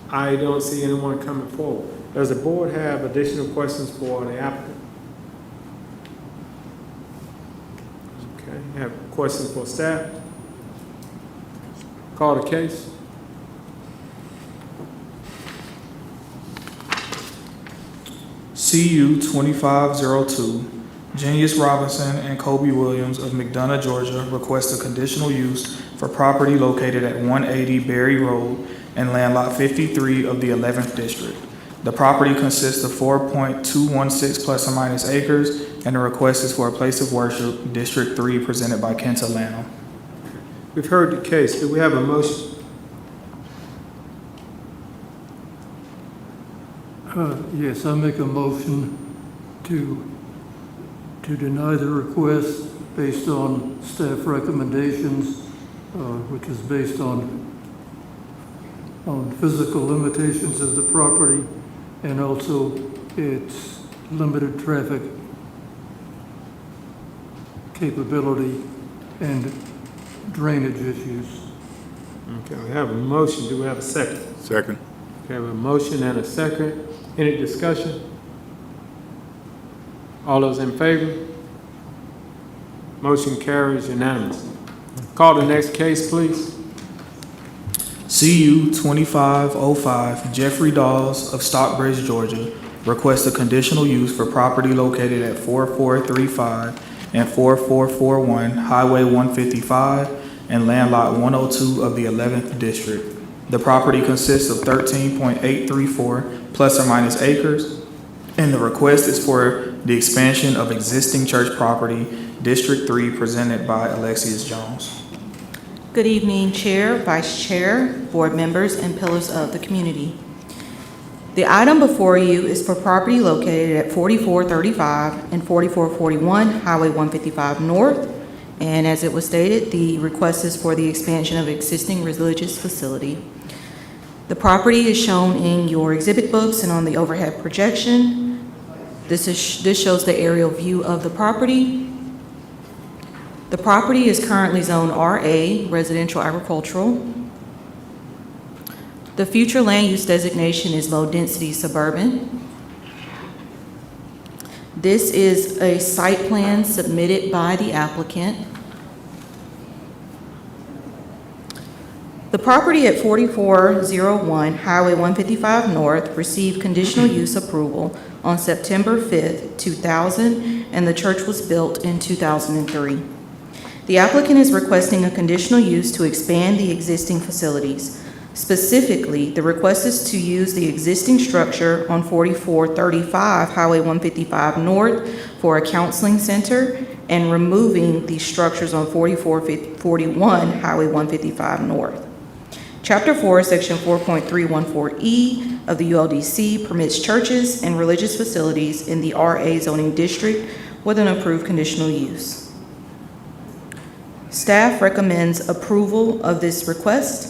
I don't see anyone coming forward. Does the board have additional questions for the applicant? Okay, have questions for staff? Call the case.
CU 2502, Genius Robinson and Kobe Williams of McDonough, Georgia, request a conditional use for property located at 180 Berry Road and land lot 53 of the 11th District. The property consists of 4.216 plus or minus acres, and the request is for a place of worship, District 3, presented by Kenta Lanham.
We've heard the case. Do we have a motion?
Yes, I make a motion to deny the request based on staff recommendations, which is based on physical limitations of the property and also its limited traffic capability and drainage issues.
Okay, we have a motion. Do we have a second?
Second.
Okay, we have a motion and a second. Any discussion? All those in favor? Motion carries unanimously. Call the next case, please.
CU 2505, Jeffrey Dawes of Stockbridge, Georgia, requests a conditional use for property located at 4435 and 4441 Highway 155 and land lot 102 of the 11th District. The property consists of 13.834 plus or minus acres, and the request is for the expansion of existing church property, District 3, presented by Alexius Jones.
Good evening, Chair, Vice Chair, board members, and pillars of the community. The item before you is for property located at 4435 and 4441 Highway 155 North And as it was stated, the request is for the expansion of existing religious facility. The property is shown in your exhibit books and on the overhead projection. This shows the aerial view of the property. The property is currently zoned RA, residential agricultural. The future land use designation is low-density suburban. This is a site plan submitted by the applicant. The property at 4401 Highway 155 North received conditional use approval on September 5th, 2000, and the church was built in 2003. The applicant is requesting a conditional use to expand the existing facilities. Specifically, the request is to use the existing structure on 4435 Highway 155 North for a counseling center and removing the structures on 4441 Highway 155 North. Chapter 4, Section 4.314E of the ULDC permits churches and religious facilities in the RA zoning district with an approved conditional use. Staff recommends approval of this request.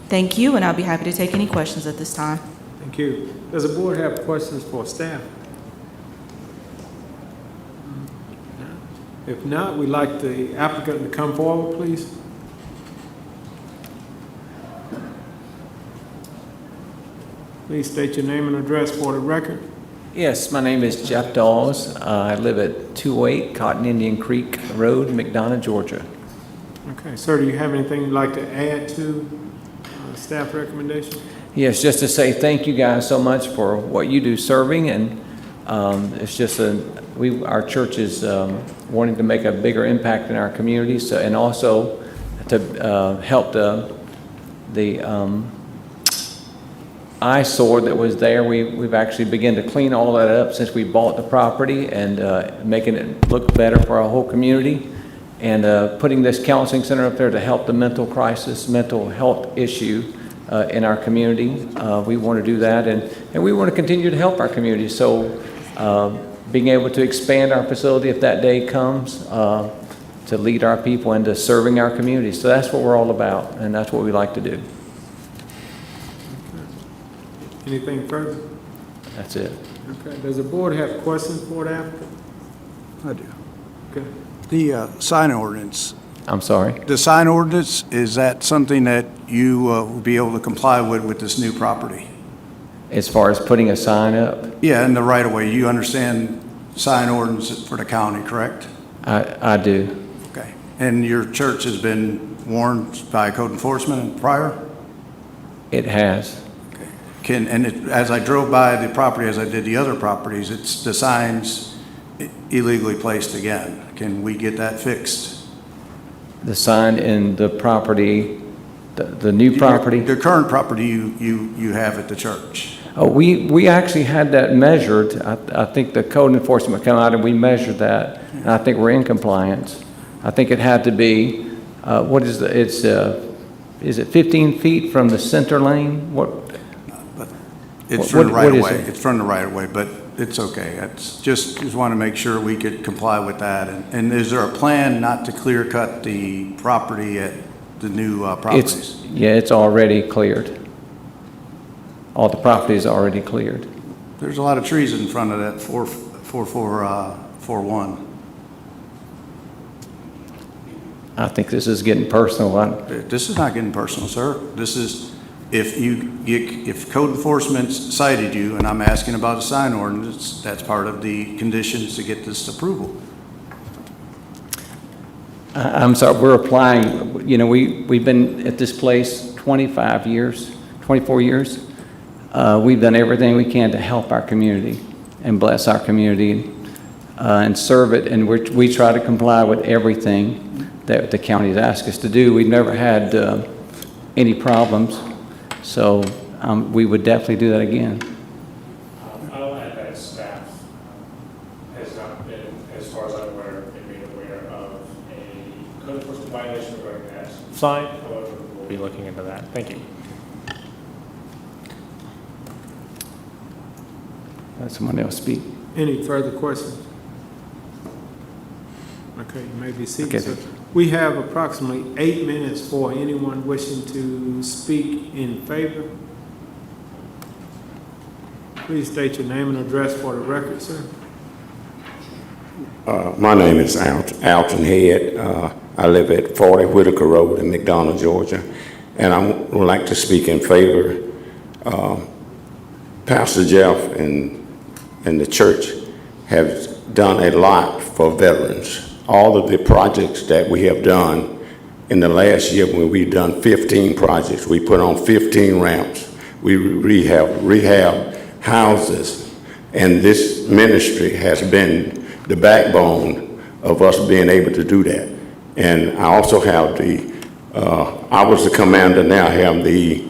Thank you, and I'll be happy to take any questions at this time.
Thank you. Does the board have questions for staff? If not, we'd like the applicant to come forward, please. Please state your name and address for the record.
Yes, my name is Jeff Dawes. I live at 208 Cotton Indian Creek Road, McDonough, Georgia.
Okay, sir, do you have anything you'd like to add to staff recommendation?
Yes, just to say thank you guys so much for what you do serving, and it's just our church is wanting to make a bigger impact in our community, so, and also to help the eyesore that was there. We've actually begun to clean all that up since we bought the property, and making it look better for our whole community, and putting this counseling center up there to help the mental health issue in our community. We want to do that, and we want to continue to help our community. So being able to expand our facility if that day comes, to lead our people into serving our community. So that's what we're all about, and that's what we like to do.
Anything further?
That's it.
Okay. Does the board have questions for the applicant?
I do.
Okay.
The sign ordinance.
I'm sorry?
The sign ordinance, is that something that you will be able to comply with this new property?
As far as putting a sign up?
Yeah, in the right of way. You understand sign ordinance for the county, correct?
I do.
Okay. And your church has been warned by code enforcement prior?
It has.
As I drove by the property, as I did the other properties, it's the signs illegally placed again. Can we get that fixed?
The sign in the property, the new property?
The current property you have at the church.
Oh, we actually had that measured. I think the code enforcement came out and we measured that. And I think we're in compliance. I think it had to be, is it 15 feet from the center lane?
It's from the right of way. It's from the right of way, but it's okay. It's just want to make sure we could comply with that. And is there a plan not to clear cut the property at the new properties?
It's already cleared. All the property is already cleared.
There's a lot of trees in front of that 4441.
I think this is getting personal.
This is not getting personal, sir. This is, if code enforcement cited you, and I'm asking about a sign ordinance, that's part of the conditions to get this approval.
I'm sorry, we're applying, we've been at this place 24 years. We've done everything we can to help our community and bless our community and serve it, and we try to comply with everything that the county has asked us to do. We've never had any problems, so we would definitely do that again.
I'll add that staff has not been, as far as I'm aware, been made aware of a code enforcement violation regarding that sign. However, we'll be looking into that. Thank you.
Let someone else speak.
Any further questions? Okay. Okay, you may be seated,
Okay.
sir. We have approximately 8 minutes for anyone wishing to speak in favor. Please state your name and address for the record, sir.
My name is Alton Head. I live at 40 Whitaker Road in McDonough, Georgia, and I would like to speak in favor. Pastor Jeff and the church have done a lot for veterans. All of the projects that we have done in the last year, when we've done 15 projects, we put on 15 ramps, we rehab houses, and this ministry has been the backbone of us being able to do that. And I also have I was the commander, now I have the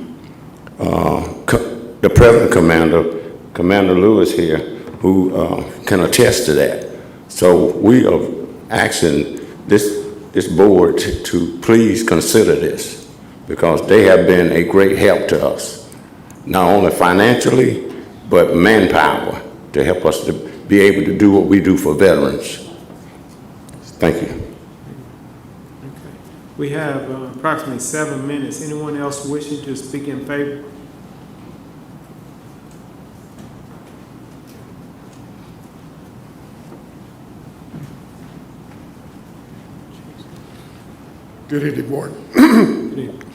present commander, Commander Lewis here, who can attest to that. So we are asking this board to please consider this, because they have been a great help to us, not only financially, but manpower to help us to be able to do what we do for veterans. Thank you.
We have approximately 7 minutes. Anyone else wishing to speak in favor?
Good evening, board.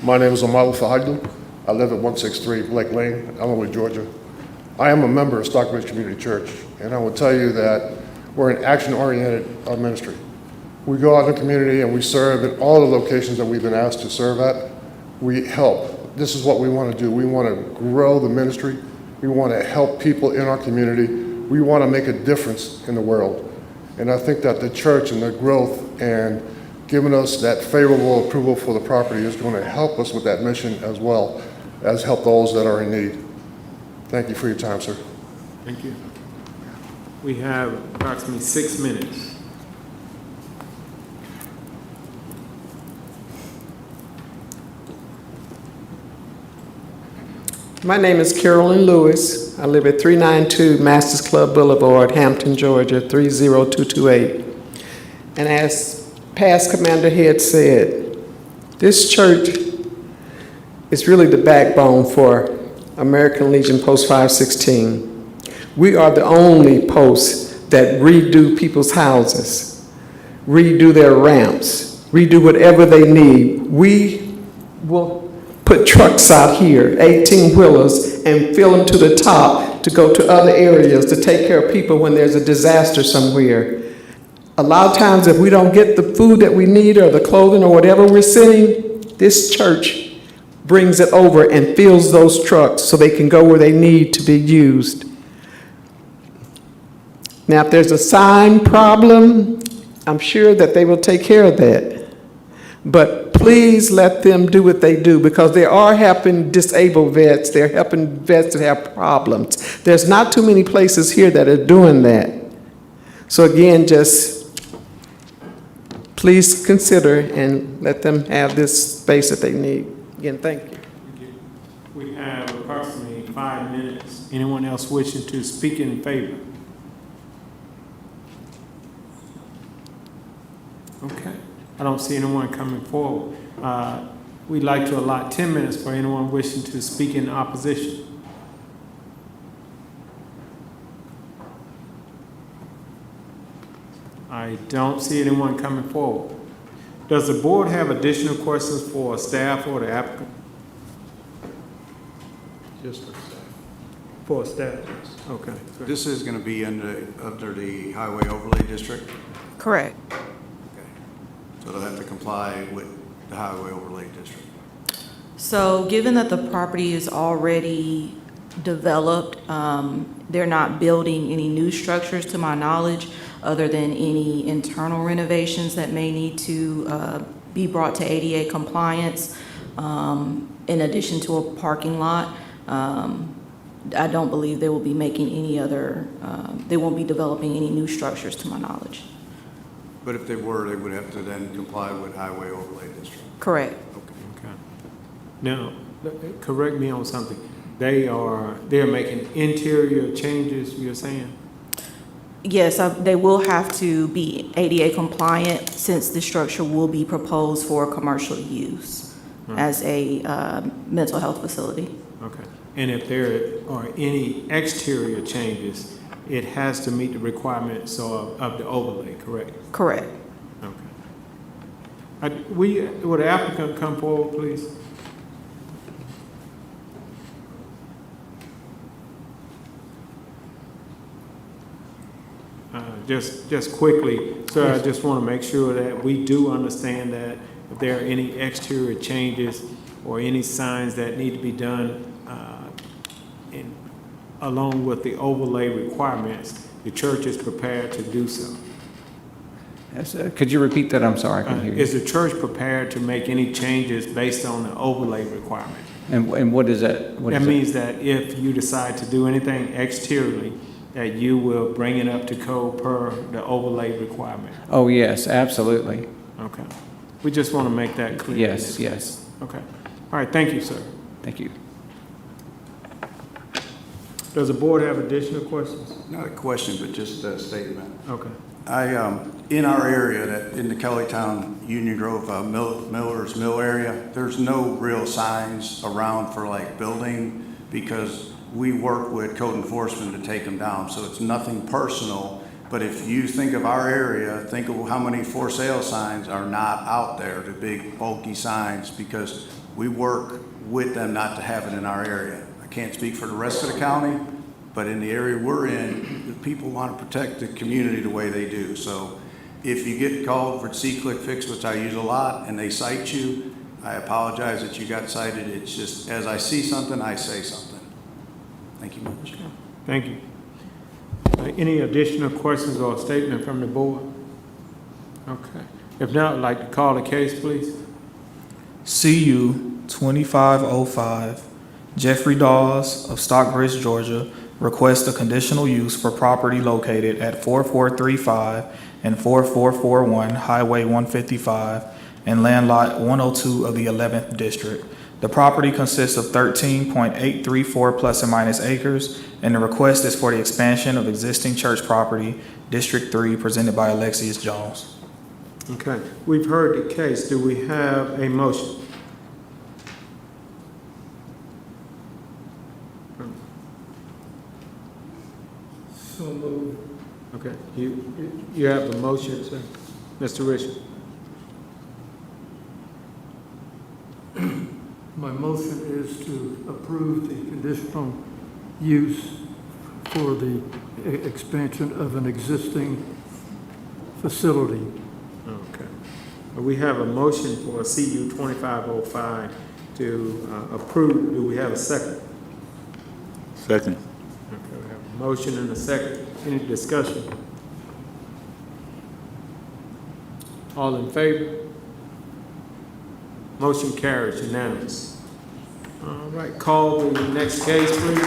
My name is Amal Fahadlu. I live at 163 Blake Lane, Elmwood, Georgia. I am a member of Stockbridge Community Church, and I will tell you that we're an action-oriented ministry. We go out in the community and we serve at all the locations that we've been asked to serve at. We help. This is what we want to do. We want to grow the ministry. We want to help people in our community. We want to make a difference in the world. And I think that the church and the growth and giving us that favorable approval for the property is going to help us with that mission, as well as help those that are in need. Thank you for your time, sir.
Thank you. We have approximately 6 minutes.
My name is Carolyn Lewis. I live at 392 Masters Club Boulevard, Hampton, Georgia, 30228. And as past Commander Head said, this church is really the backbone for American Legion Post 516. We are the only post that redo people's houses, redo their ramps, redo whatever they need. We will put trucks out here, 18-wheelers, and fill them to the top to go to other areas to take care of people when there's a disaster somewhere. A lot of times if we don't get the food that we need or the clothing or whatever we're sending, this church brings it over and fills those trucks so they can go where they need to be used. Now, if there's a sign problem, I'm sure that they will take care of that. But please let them do what they do, because they are helping disabled vets. They're helping vets that have problems. There's not too many places here that are doing that. So again, just please consider and let them have this space that they need. Again, thank you.
We have approximately 5 minutes. Anyone else wishing to speak in favor? Okay. I don't see anyone coming forward. We'd like to allot 10 minutes for anyone wishing to speak in opposition. I don't see anyone coming forward. Does the board have additional questions for staff or the applicant? Just for staff. For staff, yes. Okay. Great.
This is going to be under the Highway Overlay District,
Correct.
so they'll have to comply with the Highway Overlay District.
So given that the property is already developed, they're not building any new structures to my knowledge, other than any internal renovations that may need to be brought to ADA compliance, in addition to a parking lot. I don't believe they will be making any other, they won't be developing any new structures to my knowledge.
But if they were, they would have to then comply with Highway Overlay District.
Correct.
Okay. Now, correct me on something. They're making interior changes, you're saying?
Yes, they will have to be ADA compliant since the structure will be proposed for commercial use as a mental health facility.
Okay. And if there are any exterior changes, it has to meet the requirements of the overlay, correct?
Correct.
Okay. Would the applicant come forward, please? Just quickly, sir, I just want to make sure that we do understand that if there are any exterior changes or any signs that need to be done along with the overlay requirements, the church is prepared to do so.
Yes, could you repeat that? I'm sorry, I couldn't hear you.
Is the church prepared to make any changes based on the overlay requirement?
And what is that?
That means that if you decide to do anything exteriorly, that you will bring it up to code per the overlay requirement.
Oh, yes, absolutely.
Okay. We just want to make that clear.
Yes, yes.
Okay. All right, thank you, sir.
Thank you.
Does the board have additional questions?
Not a question, but just a statement.
Okay.
In our area, in the Kellytown, Union Grove, Miller's Mill area, there's no real signs around for like building because we work with code enforcement to take them down. So it's nothing personal, but if you think of our area, think of how many for sale signs are not out there, the big bulky signs, because we work with them not to have it in our area. I can't speak for the rest of the county, but in the area we're in, the people want to protect the community the way they do. So if you get called for see-click fix, which I use a lot, and they cite you, I apologize that you got cited. It's just, as I see something, I say something. Thank you much.
Thank you. Any additional questions or statement from the board? Okay. If not, I'd like to call the case, please.
CU 2505, Jeffrey Dawes of Stockbridge, Georgia, requests a conditional use for property located at 4435 and 4441 Highway 155 and Land Lot 102 of the 11th District. The property consists of 13.834 plus or minus acres, and the request is for the expansion of existing church property, District 3, presented by Alexius Jones.
Okay. We've heard the case. Do we have a motion?
So moved.
Okay. You have the motion, sir? Mr. Richard?
My motion is to approve the conditional use for the expansion of an existing facility.
Okay. We have a motion for CU 2505 to approve. Do we have a second?
Second.
Okay, we have a motion and a second. Any discussion? All in favor? Motion carries unanimous. All right, call the next case, please.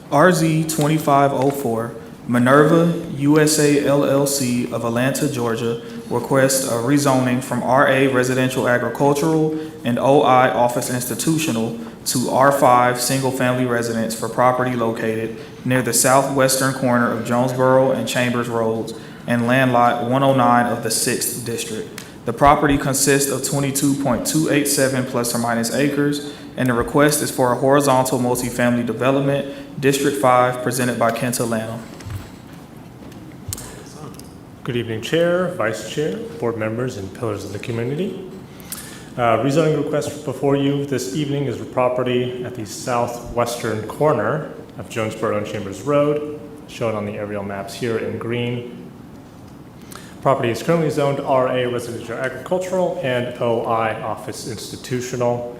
RZ 2504, Minerva USA LLC of Atlanta, Georgia, requests a rezoning from RA Residential Agricultural and OI Office Institutional to R5 Single Family Residence for property located near the southwestern corner of Jonesboro and Chambers Roads and Land Lot 109 of the 6th District. The property consists of 22.287 plus or minus acres, and the request is for a horizontal multifamily development, District 5, presented by Kenta Lanham.
Good evening, Chair, Vice Chair, board members, and pillars of the community. Rezoning request before you this evening is for property at the southwestern corner of Jonesboro and Chambers Road, shown on the aerial maps here in green. Property is currently zoned RA Residential Agricultural and OI Office Institutional.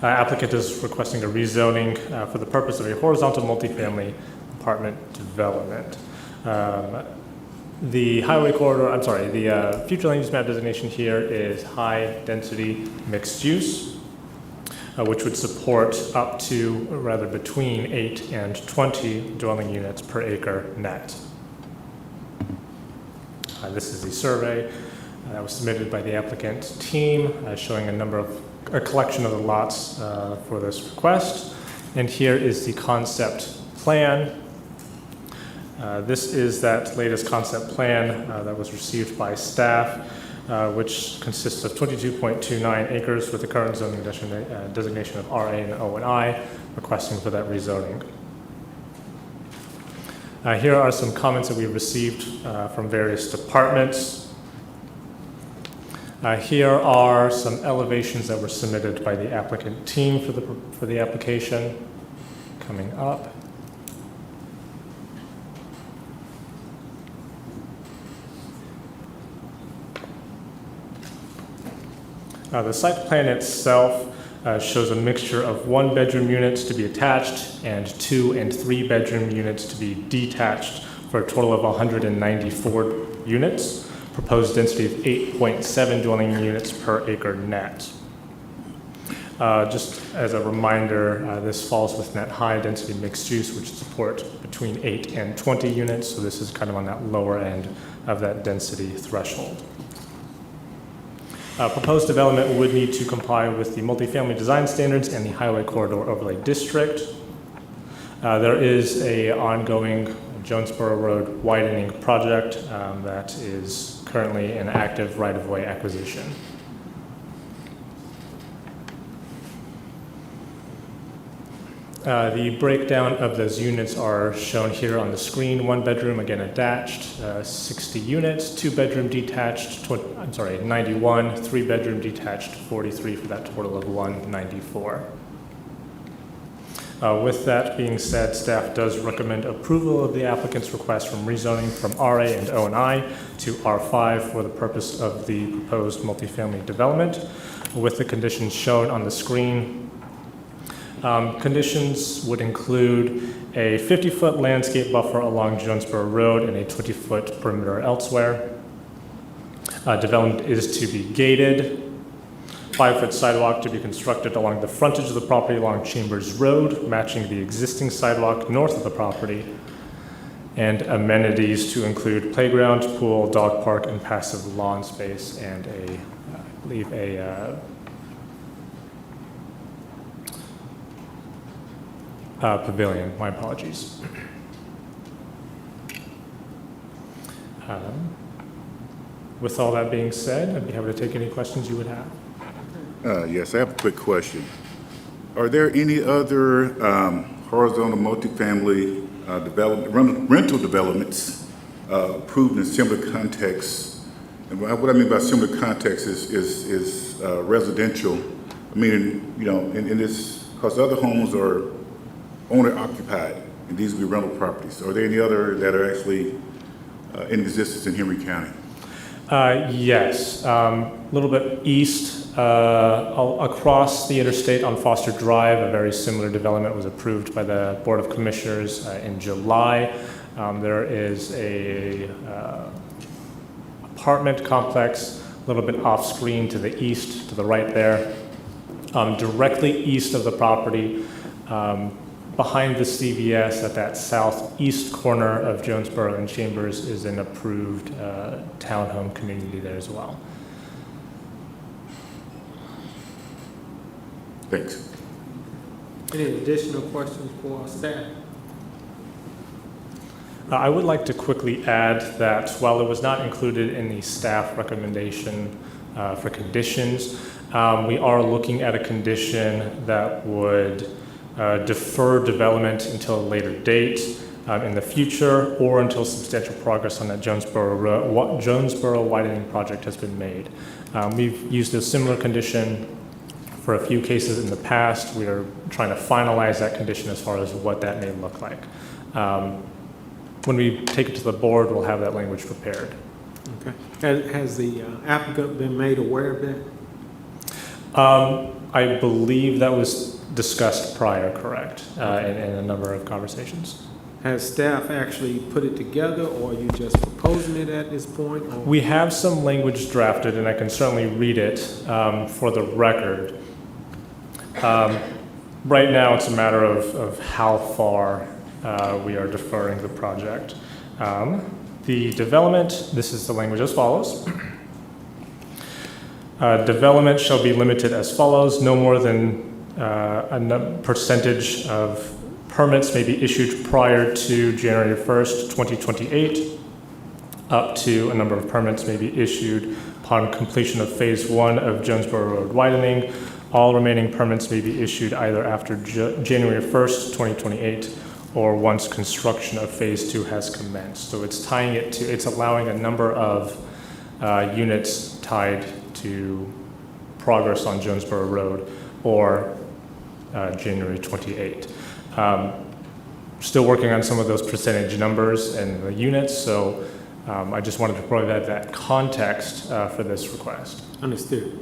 Applicant is requesting a rezoning for the purpose of a horizontal multifamily apartment development. The highway corridor, the future land use map designation here is high density mixed use, which would support up to, rather between 8 and 20 dwelling units per acre net. This is the survey that was submitted by the applicant team, showing a collection of the lots for this request. And here is the concept plan. This is that latest concept plan that was received by staff, which consists of 22.29 acres with the current zoning designation of RA and O&I, requesting for that rezoning. Here are some comments that we received from various departments. Here are some elevations that were submitted by the applicant team for the application coming up. The site plan itself shows a mixture of 1-bedroom units to be attached and 2- and 3-bedroom units to be detached for a total of 194 units. Proposed density of 8.7 dwelling units per acre net. Just as a reminder, this falls within that high density mixed use, which support between 8 and 20 units. So this is kind of on that lower end of that density threshold. Proposed development would need to comply with the multifamily design standards and the Highway Corridor Overlay District. There is an ongoing Jonesboro Road widening project that is currently in active right-of-way acquisition. The breakdown of those units are shown here on the screen. 1-bedroom, again attached, 60 units, 2-bedroom detached, 91, 3-bedroom detached, 43 for that total of 194. With that being said, staff does recommend approval of the applicant's request from rezoning from RA and O&I to R5 for the purpose of the proposed multifamily development, with the conditions shown on the screen. Conditions would include a 50-foot landscape buffer along Jonesboro Road and a 20-foot perimeter elsewhere. Development is to be gated. 5-foot sidewalk to be constructed along the frontage of the property along Chambers Road, matching the existing sidewalk north of the property. And amenities to include playground, pool, dog park, and passive lawn space, and I believe a pavilion. My apologies. With all that being said, I'd be happy to take any questions you would have.
Yes, I have a quick question. Are there any other horizontal multifamily rental developments approved in similar contexts? And what I mean by similar context is residential. I mean, you know, in this, because other homes are owner occupied, and these will be rental properties. Are there any other that are actually in existence in Henry County?
Yes, a little bit east, across the interstate on Foster Drive, a very similar development was approved by the Board of Commissioners in July. There is a apartment complex a little bit off screen to the east, to the right there. Directly east of the property, behind the CVS at that southeast corner of Jonesboro and Chambers is an approved townhome community there as well.
Thanks.
Any additional questions for our staff?
I would like to quickly add that while it was not included in the staff recommendation for conditions, we are looking at a condition that would defer development until a later date in the future, or until substantial progress on that Jonesboro widening project has been made. We've used a similar condition for a few cases in the past. We are trying to finalize that condition as far as what that may look like. When we take it to the board, we'll have that language prepared.
Okay. Has the applicant been made aware of that?
I believe that was discussed prior, correct, in a number of conversations.
Has staff actually put it together, or are you just proposing it at this point? Or?
We have some language drafted, and I can certainly read it for the record. Right now, it's a matter of how far we are deferring the project. The development, this is the language as follows. Development shall be limited as follows: no more than a percentage of Permits may be issued prior to January 1st, 2028. Up to a number of permits may be issued upon completion of Phase 1 of Jonesboro Road widening. All remaining permits may be issued either after January 1st, 2028, or once construction of Phase 2 has commenced. So it's tying it to, it's allowing a number of units tied to progress on Jonesboro Road or January 28. Still working on some of those percentage numbers and the units, so I just wanted to provide that context for this request.
Understood.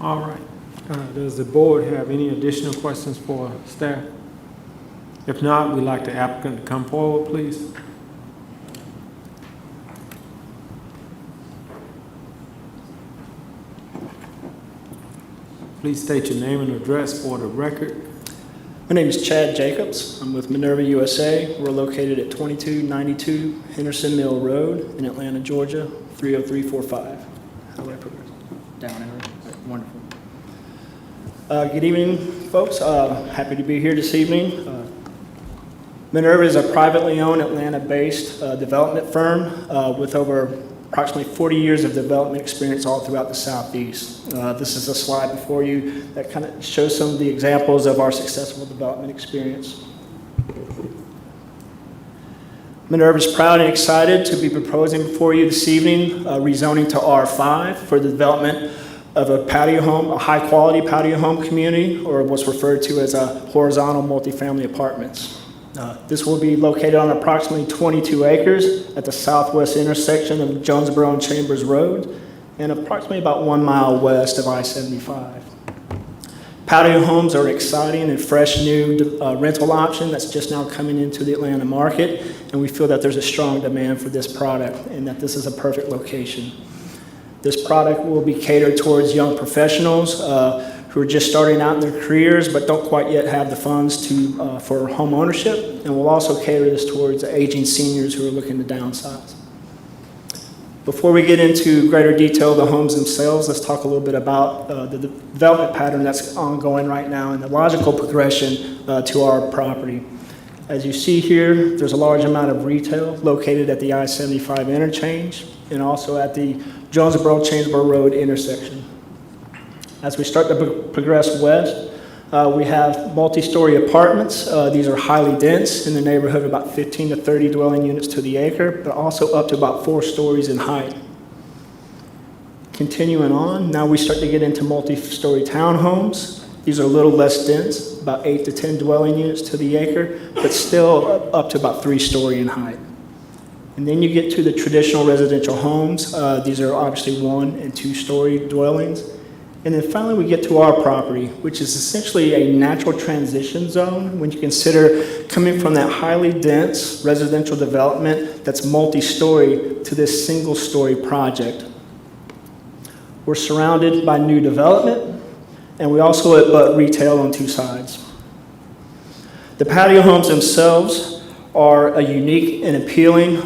All right. Does the board have any additional questions for staff? If not, we'd like the applicant to come forward, please. Please state your name and address for the record.
My name is Chad Jacobs. I'm with Minerva USA. We're located at 2292 Henderson Mill Road in Atlanta, Georgia, 30345. How do I progress? Down arrow. Wonderful. Good evening, folks. Happy to be here this evening. Minerva is a privately owned Atlanta-based development firm with over approximately 40 years of development experience all throughout the Southeast. This is a slide before you that kind of shows some of the examples of our successful development experience. Minerva is proud and excited to be proposing before you this evening rezoning to R5 for the development of a patio home, a high-quality patio home community, or what's referred to as a horizontal multifamily apartments. This will be located on approximately 22 acres at the southwest intersection of Jonesboro and Chambers Road and approximately about 1 mile west of I-75. Patio homes are an exciting and fresh new rental option that's just now coming into the Atlanta market, and we feel that there's a strong demand for this product and that this is a perfect location. This product will be catered towards young professionals who are just starting out in their careers but don't quite yet have the funds for home ownership, and we'll also cater this towards aging seniors who are looking to downsize. Before we get into greater detail of the homes themselves, let's talk a little bit about the development pattern that's ongoing right now and the logical progression to our property. As you see here, there's a large amount of retail located at the I-75 interchange and also at the Jonesboro-Chainsboro Road intersection. As we start to progress west, we have multi-story apartments. These are highly dense in the neighborhood of about 15 to 30 dwelling units to the acre, but also up to about 4 stories in height. Continuing on, now we start to get into multi-story townhomes. These are a little less dense, about 8 to 10 dwelling units to the acre, but still up to about 3 story in height. And then you get to the traditional residential homes. These are obviously 1 and 2 story dwellings. And then finally we get to our property, which is essentially a natural transition zone when you consider coming from that highly dense residential development that's multi-story to this single-story project. We're surrounded by new development, and we also abut retail on 2 sides. The patio homes themselves are a unique and appealing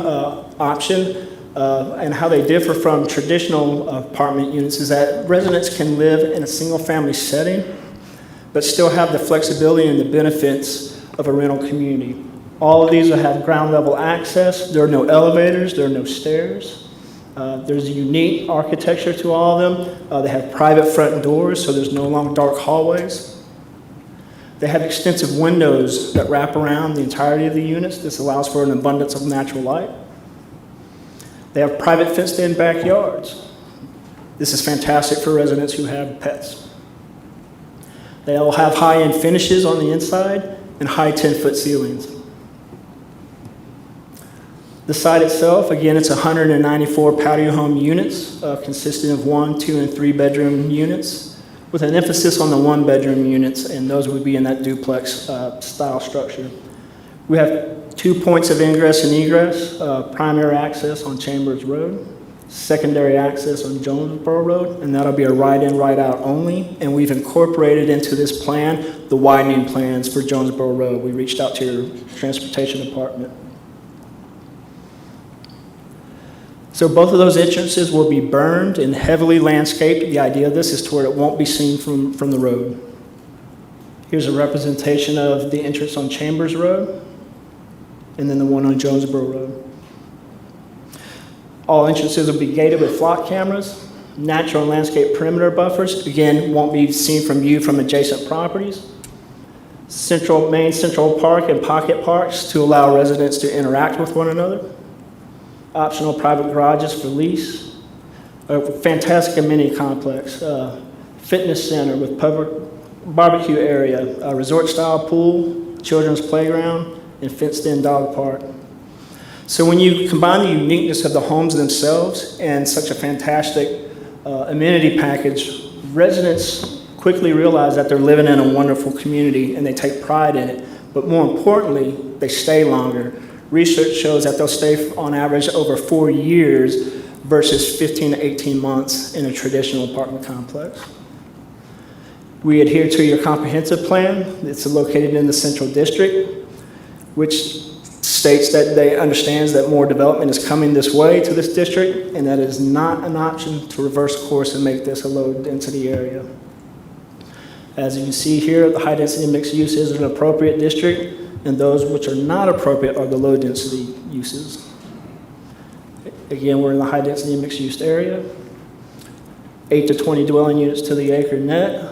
option. And how they differ from traditional apartment units is that residents can live in a single-family setting, but still have the flexibility and the benefits of a rental community. All of these will have ground-level access. There are no elevators. There are no stairs. There's a unique architecture to all of them. They have private front doors, so there's no long, dark hallways. They have extensive windows that wrap around the entirety of the units. This allows for an abundance of natural light. They have private fenced-in backyards. This is fantastic for residents who have pets. They all have high-end finishes on the inside and high 10-foot ceilings. The site itself, again, it's 194 patio home units consisting of 1, 2, and 3 bedroom units with an emphasis on the 1-bedroom units, and those would be in that duplex style structure. We have 2 points of ingress and egress, primary access on Chambers Road, secondary access on Jonesboro Road, and that'll be a right-in, right-out only. And we've incorporated into this plan the widening plans for Jonesboro Road. We reached out to your transportation department. So both of those entrances will be burned and heavily landscaped. The idea of this is to where it won't be seen from the road. Here's a representation of the entrance on Chambers Road, and then the one on Jonesboro Road. All entrances will be gated with flock cameras. Natural and landscape perimeter buffers, again, won't be seen from view from adjacent properties. Main Central Park and pocket parks to allow residents to interact with one another. Optional private garages for lease. A fantastic amenity complex. Fitness center with public barbecue area, a resort-style pool, children's playground, and fenced-in dog park. So when you combine the uniqueness of the homes themselves and such a fantastic amenity package, residents quickly realize that they're living in a wonderful community and they take pride in it. But more importantly, they stay longer. Research shows that they'll stay on average over 4 years versus 15 to 18 months in a traditional apartment complex. We adhere to your comprehensive plan. It's located in the Central District, which states that they understands that more development is coming this way to this district, and that is not an option to reverse course and make this a low-density area. As you can see here, the high-density mixed use is an appropriate district, and those which are not appropriate are the low-density uses. Again, we're in the high-density mixed use area. 8 to 20 dwelling units to the acre net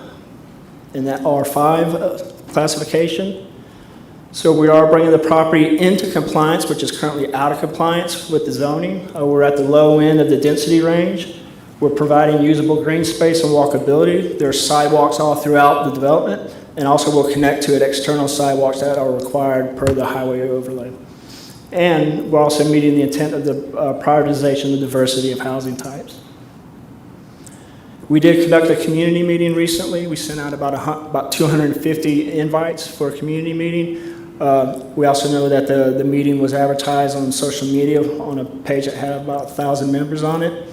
in that R5 classification. So we are bringing the property into compliance, which is currently out of compliance with the zoning. We're at the low end of the density range. We're providing usable green space and walkability. There are sidewalks all throughout the development, and also we'll connect to it external sidewalks that are required per the highway overlay. And we're also meeting the intent of the prioritization of diversity of housing types. We did conduct a community meeting recently. We sent out about 250 invites for a community meeting. We also know that the meeting was advertised on social media on a page that had about 1,000 members on it.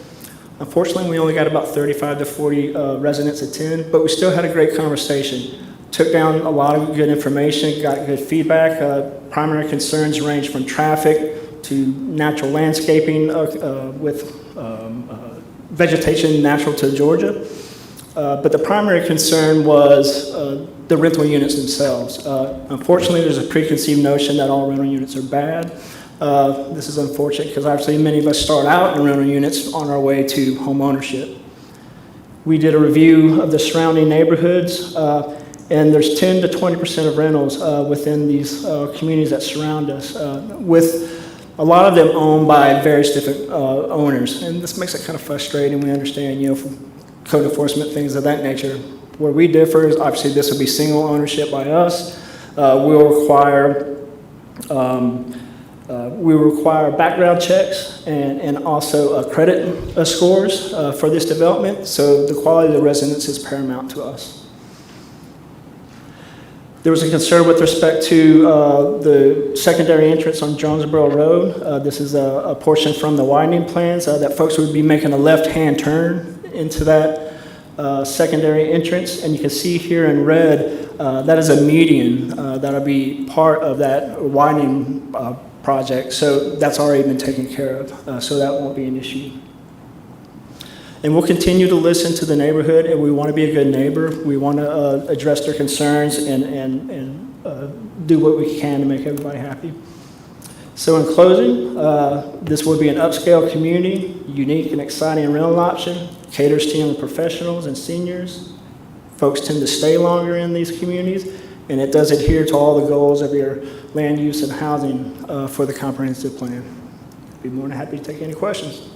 Unfortunately, we only got about 35 to 40 residents attend, but we still had a great conversation. Took down a lot of good information, got good feedback. Primary concerns range from traffic to natural landscaping with vegetation natural to Georgia. But the primary concern was the rental units themselves. Unfortunately, there's a preconceived notion that all rental units are bad. This is unfortunate because obviously many of us start out in rental units on our way to home ownership. We did a review of the surrounding neighborhoods, and there's 10 to 20% of rentals within these communities that surround us, with a lot of them owned by various different owners. And this makes it kind of frustrating. We understand, from code enforcement, things of that nature. Where we differ is obviously this will be single ownership by us. We'll require background checks and also credit scores for this development. So the quality of the residence is paramount to us. There was a concern with respect to the secondary entrance on Jonesboro Road. This is a portion from the widening plans that folks would be making a left-hand turn into that secondary entrance. And you can see here in red, that is a median that'll be part of that widening project. So that's already been taken care of, so that won't be an issue. And we'll continue to listen to the neighborhood, and we want to be a good neighbor. We want to address their concerns and do what we can to make everybody happy. So in closing, this will be an upscale community, unique and exciting rental option, caters to young professionals and seniors. Folks tend to stay longer in these communities, and it does adhere to all the goals of your land use and housing for the comprehensive plan. I'd be more than happy to take any questions.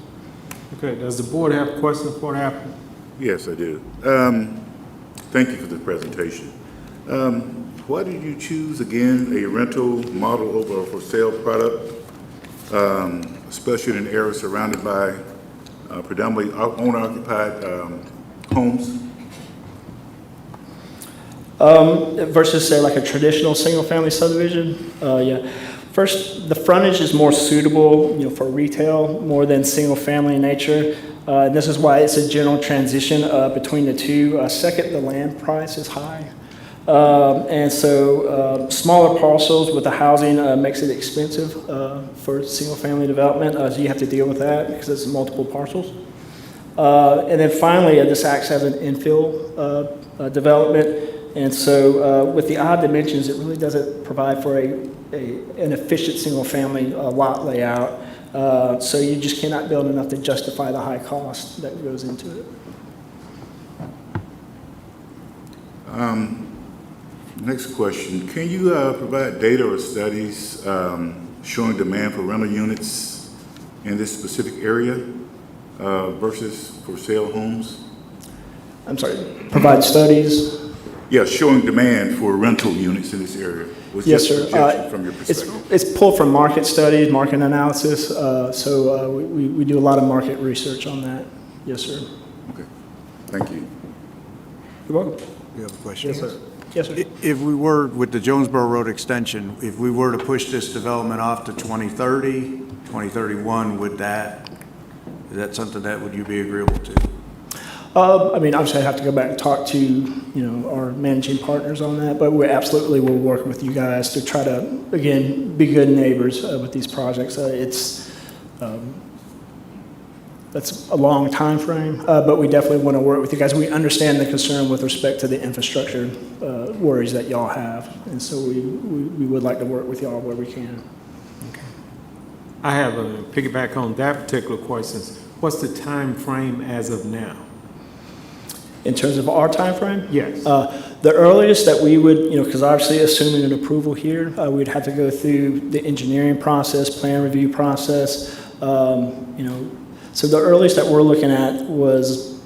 Okay, does the board have questions for the applicant?
Yes, I do. Thank you for the presentation. Why did you choose, again, a rental model over a for sale product, especially in an area surrounded by predominantly owner-occupied homes?
Versus, say, like a traditional single-family subdivision? Yeah. First, the frontage is more suitable, for retail more than single-family in nature. And this is why it's a general transition between the two. Second, the land price is high. And so smaller parcels with the housing makes it expensive for single-family development. So you have to deal with that because it's multiple parcels. And then finally, this acts as an infill development. And so with the odd dimensions, it really doesn't provide for an efficient single-family lot layout. So you just cannot build enough to justify the high cost that goes into it.
Next question. Can you provide data or studies showing demand for rental units in this specific area versus for sale homes?
I'm sorry, provide studies?
Yeah, showing demand for rental units in this area. What's
Yes,
your
sir.
projection from your perspective?
It's pulled from market studies, market analysis, so we do a lot of market research on that. Yes, sir.
Okay, thank you.
You're welcome.
You have a question?
Yes, sir. Yes, sir.
If we were, with the Jonesboro Road extension, if we were to push this development off to 2030, 2031, is that something that would you be agreeable to?
I mean, obviously, I have to go back and talk to, our managing partners on that, but we absolutely will work with you guys to try to, again, be good neighbors with these projects. That's a long time frame, but we definitely want to work with you guys. We understand the concern with respect to the infrastructure worries that y'all have, and so we would like to work with y'all where we can.
I have a piggyback on that particular question. What's the time frame as of now?
In terms of our time frame?
Yes.
The earliest that we would, because obviously assuming an approval here, we'd have to go through the engineering process, plan review process, So the earliest that we're looking at was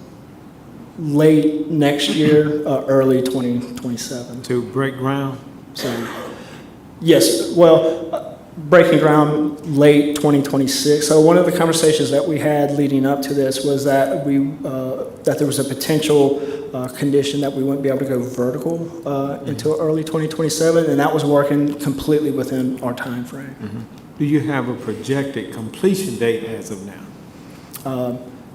late next year, early 2027.
To break ground?
So, yes, well, breaking ground late 2026. So one of the conversations that we had leading up to this was that that there was a potential condition that we wouldn't be able to go vertical until early 2027, and that was working completely within our time frame.
Do you have a projected completion date as of now?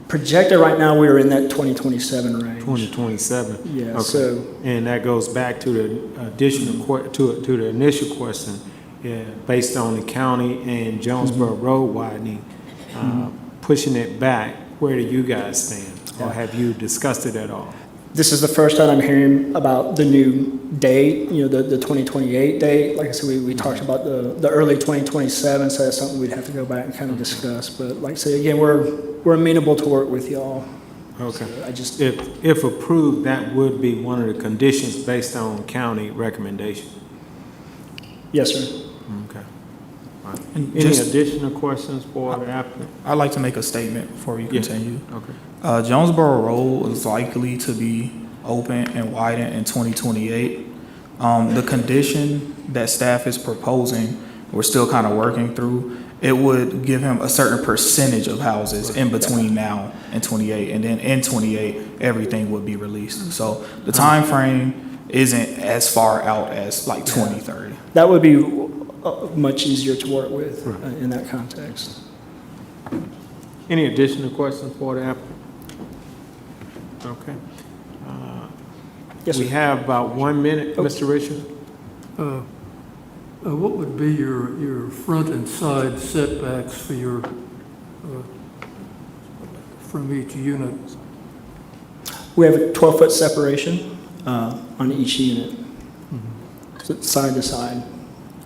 Projected right now, we are in that 2027 range.
2027?
Yeah,
Okay.
so-
And that goes back to the additional, to the initial question, based on the county and Jonesboro Road widening, pushing it back, where do you guys stand? Or have you discussed it at all?
This is the first time I'm hearing about the new date, the 2028 date. Like I said, we talked about the early 2027, so that's something we'd have to go back and kind of discuss. But like I say, again, we're amenable to work with y'all.
Okay.
So
If approved, that would be one of the conditions based on county recommendation?
Yes, sir.
Okay. All right.
And
Any
just-
additional questions for the applicant?
I'd like to make a statement before you
Yes.
continue.
Okay.
Jonesboro Road is likely to be open and widened in 2028. The condition that staff is proposing, we're still kind of working through, it would give him a certain percentage of houses in between now and 28, and then in 28, everything would be released. So the time frame isn't as far out as like 2030.
That would be much easier to work with in that context.
Any additional questions for the applicant? Okay.
Yes,
We
sir.
have about 1 minute, Mr. Richard.
What would be your front and side setbacks for from each unit?
We have a 12-foot separation on each unit, so side to side,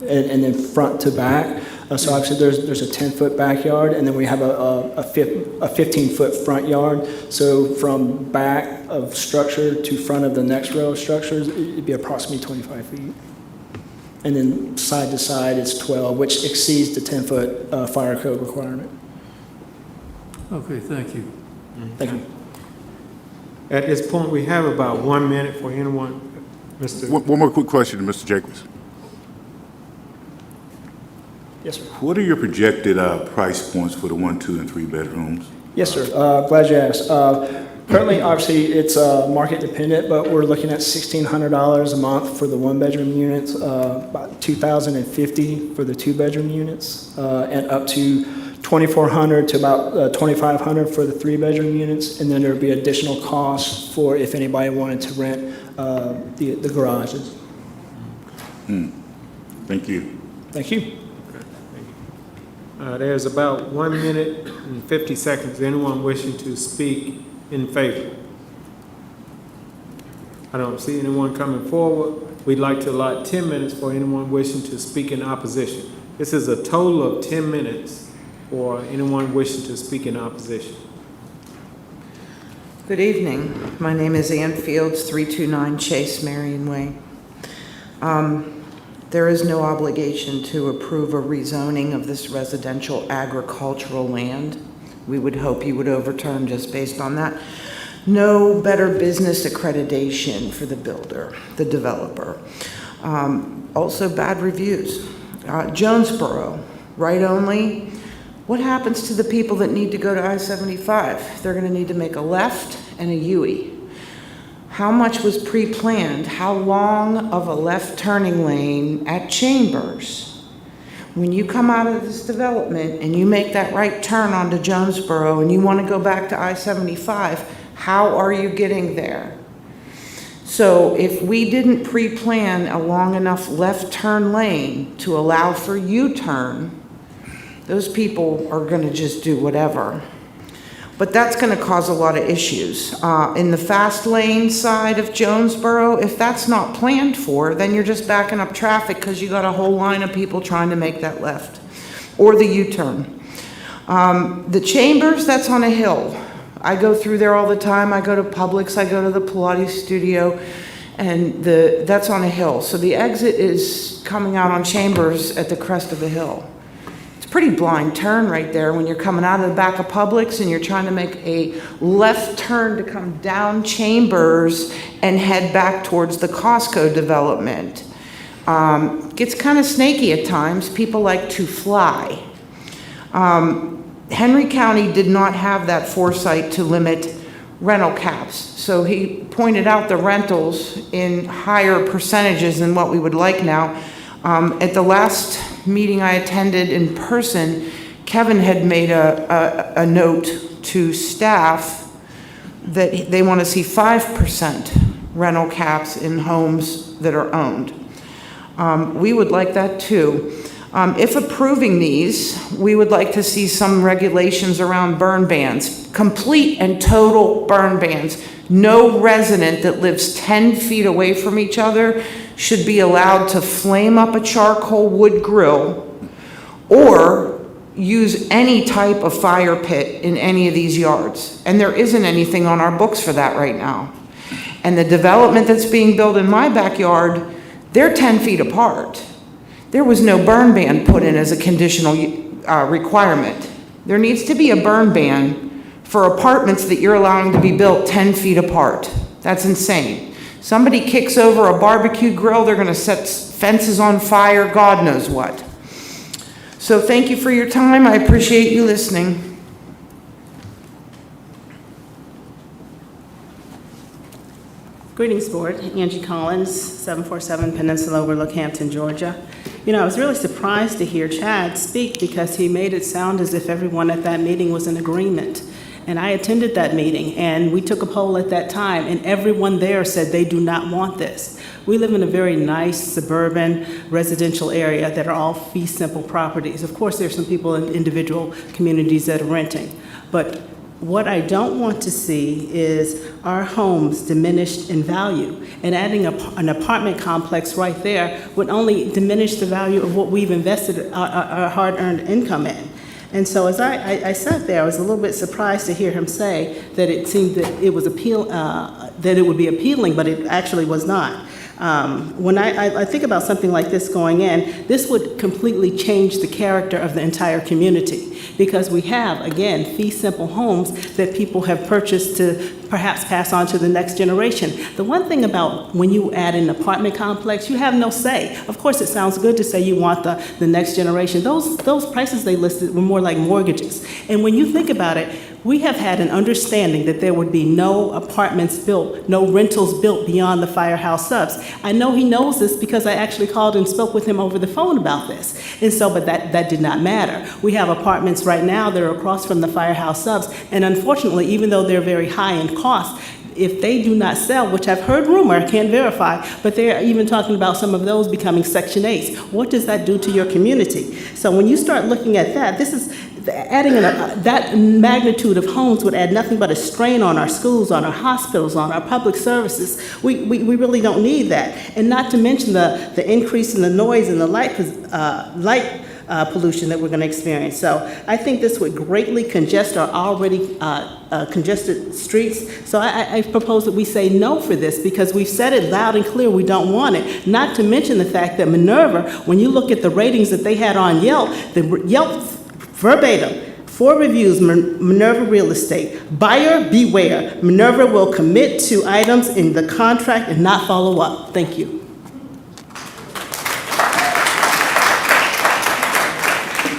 and then front to back. So obviously there's a 10-foot backyard, and then we have a 15-foot front yard. So from back of structure to front of the next row of structures, it'd be approximately 25 feet. And then side to side is 12, which exceeds the 10-foot fire code requirement.
Okay, thank you.
Thank you.
At this point, we have about 1 minute for anyone. Mr.
One more quick question to Mr. Jacobs.
Yes, sir.
What are your projected price points for the 1, 2, and 3 bedrooms?
Yes, sir. Glad you asked. Currently, obviously, it's market dependent, but we're looking at $1,600 a month for the 1-bedroom units, about $2,050 for the 2-bedroom units, and up to $2,400 to about $2,500 for the 3-bedroom units. And then there'd be additional costs for if anybody wanted to rent the garages.
Thank you.
Thank you.
There's about 1 minute and 50 seconds. Anyone wishing to speak in favor? I don't see anyone coming forward. We'd like to allot 10 minutes for anyone wishing to speak in opposition. This is a total of 10 minutes for anyone wishing to speak in opposition.
Good evening. My name is Ann Fields, 329 Chase Marion Way. There is no obligation to approve a rezoning of this residential agricultural land. We would hope you would overturn just based on that. No better business accreditation for the builder, the developer. Also bad reviews. Jonesboro, right only. What happens to the people that need to go to I-75? They're going to need to make a left and a U-E. How much was pre-planned? How long of a left turning lane at Chambers? When you come out of this development and you make that right turn onto Jonesboro and you want to go back to I-75, how are you getting there? So if we didn't pre-plan a long enough left turn lane to allow for U-turn, those people are going to just do whatever. But that's going to cause a lot of issues. In the fast lane side of Jonesboro, if that's not planned for, then you're just backing up traffic because you got a whole line of people trying to make that left or the U-turn. The Chambers, that's on a hill. I go through there all the time. I go to Publix, I go to the Pilates studio, and that's on a hill. So the exit is coming out on Chambers at the crest of the hill. Pretty blind turn right there when you're coming out of the back of Publix and you're trying to make a left turn to come down Chambers and head back towards the Costco development. Gets kind of snaky at times. People like to fly. Henry County did not have that foresight to limit rental caps. So he pointed out the rentals in higher percentages than what we would like now. At the last meeting I attended in person, Kevin had made a note to staff that they want to see 5% rental caps in homes that are owned. We would like that too. If approving these, we would like to see some regulations around burn bans, complete and total burn bans. No resident that lives 10 feet away from each other should be allowed to flame up a charcoal wood grill or use any type of fire pit in any of these yards. And there isn't anything on our books for that right now. And the development that's being built in my backyard, they're 10 feet apart. There was no burn ban put in as a conditional requirement. There needs to be a burn ban for apartments that you're allowing to be built 10 feet apart. That's insane. Somebody kicks over a barbecue grill, they're gonna set fences on fire, God knows what. So thank you for your time. I appreciate you listening.
Greetings, Board. Angie Collins, 747 Peninsula Overlook, Hampton, Georgia. You know, I was really surprised to hear Chad speak because he made it sound as if everyone at that meeting was in agreement. And I attended that meeting, and we took a poll at that time, and everyone there said they do not want this. We live in a very nice suburban residential area that are all fee simple properties. Of course, there's some people in individual communities that are renting. But what I don't want to see is our homes diminished in value. And adding an apartment complex right there would only diminish the value of what we've invested our hard-earned income in. And so as I sat there, I was a little bit surprised to hear him say that it seemed that it was that it would be appealing, but it actually was not. When I think about something like this going in, this would completely change the character of the entire community because we have, again, fee simple homes that people have purchased to perhaps pass on to the next generation. The one thing about when you add an apartment complex, you have no say. Of course, it sounds good to say you want the next generation. Those prices they listed were more like mortgages. And when you think about it, we have had an understanding that there would be no apartments built, no rentals built beyond the Firehouse Subs. I know he knows this because I actually called and spoke with him over the phone about this. And so, but that did not matter. We have apartments right now that are across from the Firehouse Subs, and unfortunately, even though they're very high in cost, if they do not sell, which I've heard rumor, I can't verify, but they're even talking about some of those becoming Section 8s. What does that do to your community? So when you start looking at that, adding that magnitude of homes would add nothing but a strain on our schools, on our hospitals, on our public services. We really don't need that. And not to mention the increase in the noise and the light pollution that we're going to experience. So I think this would greatly congest our already congested streets. So I propose that we say no for this because we've said it loud and clear we don't want it. Not to mention the fact that Minerva, when you look at the ratings that they had on Yelp, verbatim, 4 reviews, Minerva Real Estate. Buyer beware. Minerva will commit to items in the contract and not follow up. Thank you.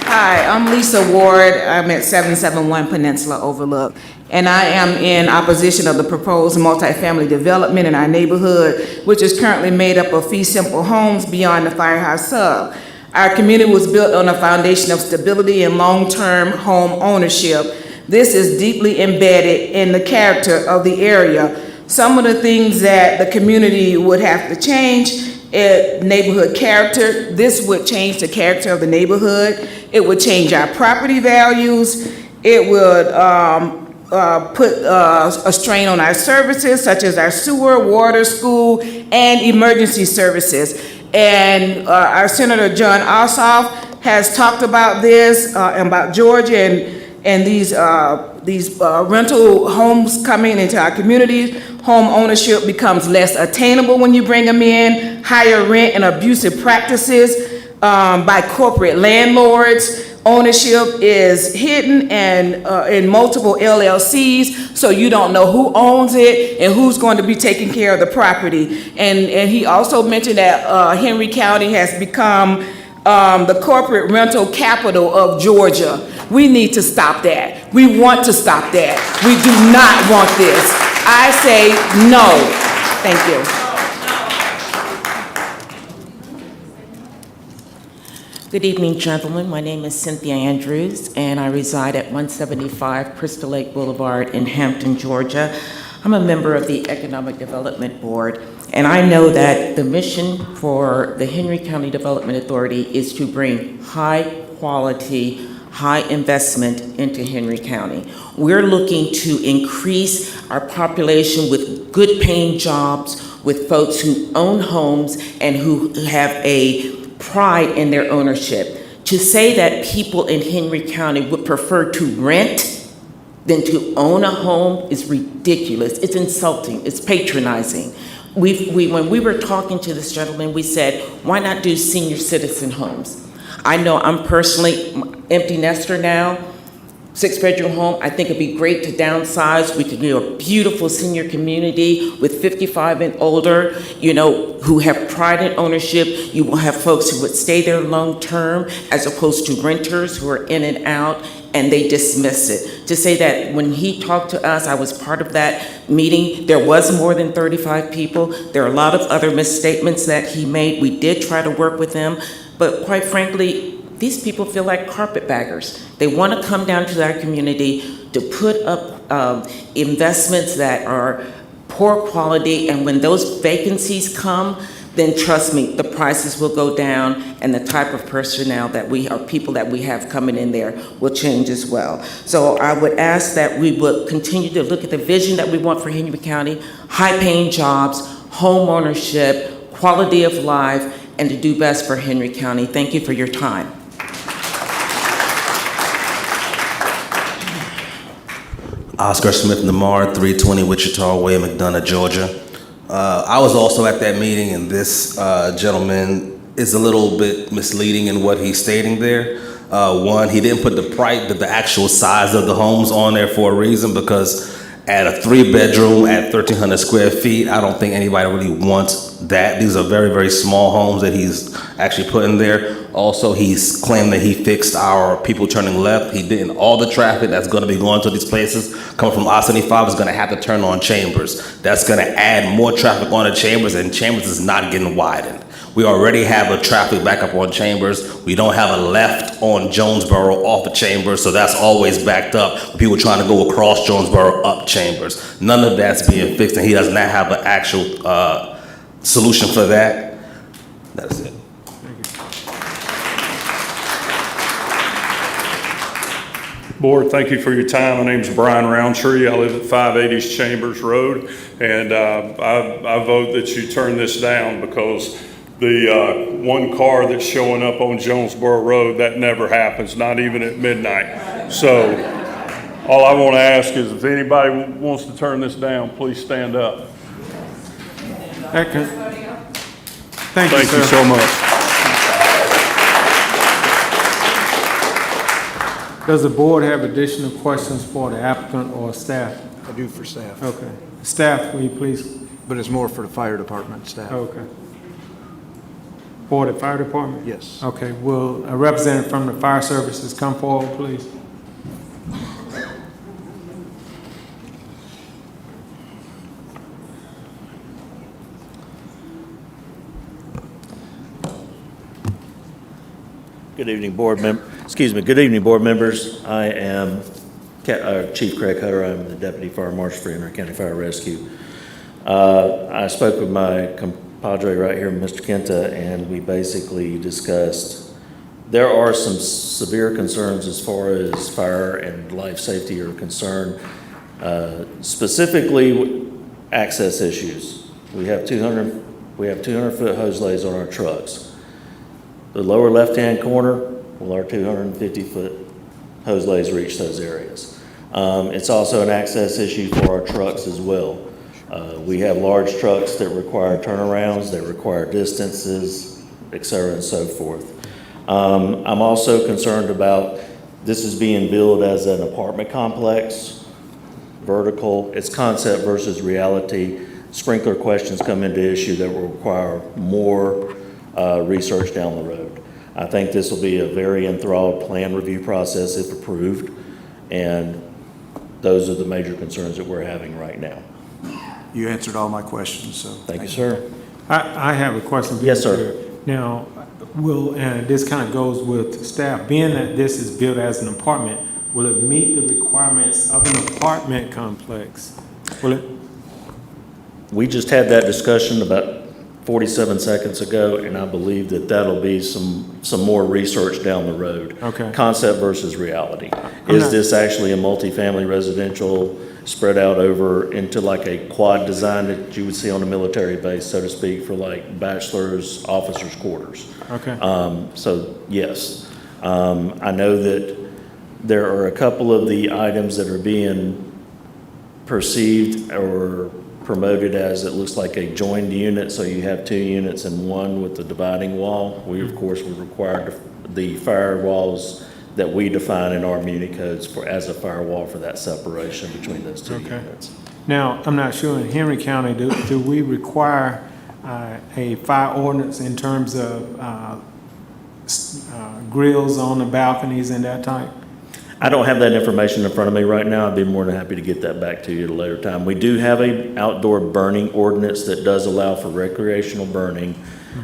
Hi, I'm Lisa Ward. I'm at 771 Peninsula Overlook, and I am in opposition of the proposed multifamily development in our neighborhood, which is currently made up of fee simple homes beyond the Firehouse Hub. Our community was built on a foundation of stability and long-term home ownership. This is deeply embedded in the character of the area. Some of the things that the community would have to change: neighborhood character. This would change the character of the neighborhood. It would change our property values. It would put a strain on our services, such as our sewer, water, school, and emergency services. And our Senator John Ossoff has talked about this, about Georgia and these rental homes coming into our communities. Home ownership becomes less attainable when you bring them in. Higher rent and abusive practices by corporate landlords. Ownership is hidden and in multiple LLCs, so you don't know who owns it and who's going to be taking care of the property. And he also mentioned that Henry County has become the corporate rental capital of Georgia. We need to stop that. We want to stop that. We do not want this. I say no. Thank you.
Good evening, gentlemen. My name is Cynthia Andrews, and I reside at 175 Crystal Lake Boulevard in Hampton, Georgia. I'm a member of the Economic Development Board, and I know that the mission for the Henry County Development Authority is to bring high quality, high investment into Henry County. We're looking to increase our population with good paying jobs, with folks who own homes and who have a pride in their ownership. To say that people in Henry County would prefer to rent than to own a home is ridiculous. It's insulting, it's patronizing. When we were talking to this gentleman, we said, why not do senior citizen homes? I know I'm personally empty nester now, 6-bedroom home. I think it'd be great to downsize. We could do a beautiful senior community with 55 and older, who have pride in ownership. You will have folks who would stay there long term as opposed to renters who are in and out and they dismiss it. To say that when he talked to us, I was part of that meeting, there was more than 35 people. There are a lot of other misstatements that he made. We did try to work with them, but quite frankly, these people feel like carpetbaggers. They want to come down to our community to put up investments that are poor quality, and when those vacancies come, then trust me, the prices will go down and the type of personnel that people that we have coming in there will change as well. So I would ask that we would continue to look at the vision that we want for Henry County: high-paying jobs, home ownership, quality of life, and to do best for Henry County. Thank you for your time.
Oscar Smith Namar, 320 Wichita Way, McDonough, Georgia. I was also at that meeting, and this gentleman is a little bit misleading in what he's stating there. One, he didn't put the actual size of the homes on there for a reason, because at a 3-bedroom at 1,300 square feet, I don't think anybody really wants that. These are very, very small homes that he's actually put in there. Also, he's claimed that he fixed our people turning left. He didn't. All the traffic that's going to be going to these places coming from I-75 is going to have to turn on Chambers. That's going to add more traffic on the Chambers, and Chambers is not getting widened. We already have a traffic backup on Chambers. We don't have a left on Jonesboro off of Chambers, so that's always backed up. People trying to go across Jonesboro up Chambers. None of that's being fixed, and he does not have an actual solution for that. That's it.
Board, thank you for your time. My name's Brian Roundtree. I live at 580 Chambers Road, and I vote that you turn this down because the one car that's showing up on Jonesboro Road, that never happens, not even at midnight. So all I want to ask is if anybody wants to turn this down, please stand up.
Thank you,
Thank you
sir.
so much.
Does the board have additional questions for the applicant or staff?
I do for staff.
Okay. Staff, will you please?
But it's more for the fire department staff.
Okay. For the fire department?
Yes.
Okay, will a representative from the fire services come forward, please?
Good evening, good evening, board members. I am Chief Craig Hutter. I'm the Deputy Fire Marshal for Henry County Fire Rescue. I spoke with my compadre right here, Mr. Kenta, and we basically discussed there are some severe concerns as far as fire and life safety are concerned, specifically access issues. We have 200-foot hose lays on our trucks. The lower left-hand corner, will our 250-foot hose lays reach those areas? It's also an access issue for our trucks as well. We have large trucks that require turnarounds, that require distances, et cetera, and so forth. I'm also concerned about this is being billed as an apartment complex, vertical. It's concept versus reality. Sprinkler questions come into issue that will require more research down the road. I think this will be a very enthralled plan review process if approved, and those are the major concerns that we're having right now.
You answered all my questions, so.
Thank you, sir.
I have a question.
Yes, sir.
Now, and this kind of goes with staff, being that this is built as an apartment, will it meet the requirements of an apartment complex? Will it?
We just had that discussion about 47 seconds ago, and I believe that that'll be some more research down the road.
Okay.
Concept versus reality. Is this actually a multifamily residential spread out over into like a quad design that you would see on a military base, so to speak, for like bachelor's, officers' quarters?
Okay.
So yes. I know that there are a couple of the items that are being perceived or promoted as it looks like a joined unit, so you have two units in one with the dividing wall. We, of course, would require the firewalls that we define in our muni codes as a firewall for that separation between those two units.
Now, I'm not sure in Henry County, do we require a fire ordinance in terms of grills on the balconies and that type?
I don't have that information in front of me right now. I'd be more than happy to get that back to you at a later time. We do have an outdoor burning ordinance that does allow for recreational burning,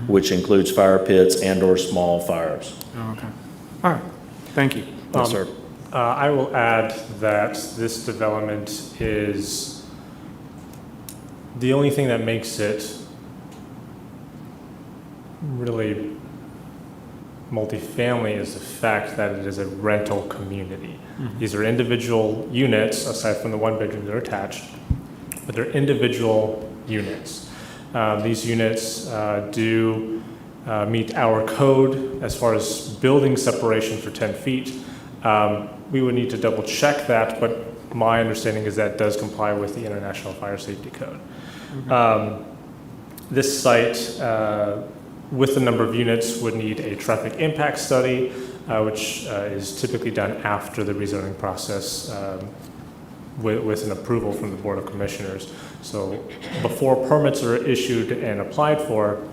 which includes fire pits and or small fires.
Oh, okay. All right. Thank you.
Yes, sir.
I will add that this development is the only thing that makes it really multifamily is the fact that it is a rental community. Mm-hmm. These are individual units, aside from the one bedroom that are attached, but they're individual units. These units do meet our code as far as building separation for 10 feet. We would need to double check that, but my understanding is that does comply with the International Fire Safety Code. Mm-hmm. This site, with the number of units, would need a traffic impact study, which is typically done after the rezoning process with an approval from the Board of Commissioners. So before permits are issued and applied for,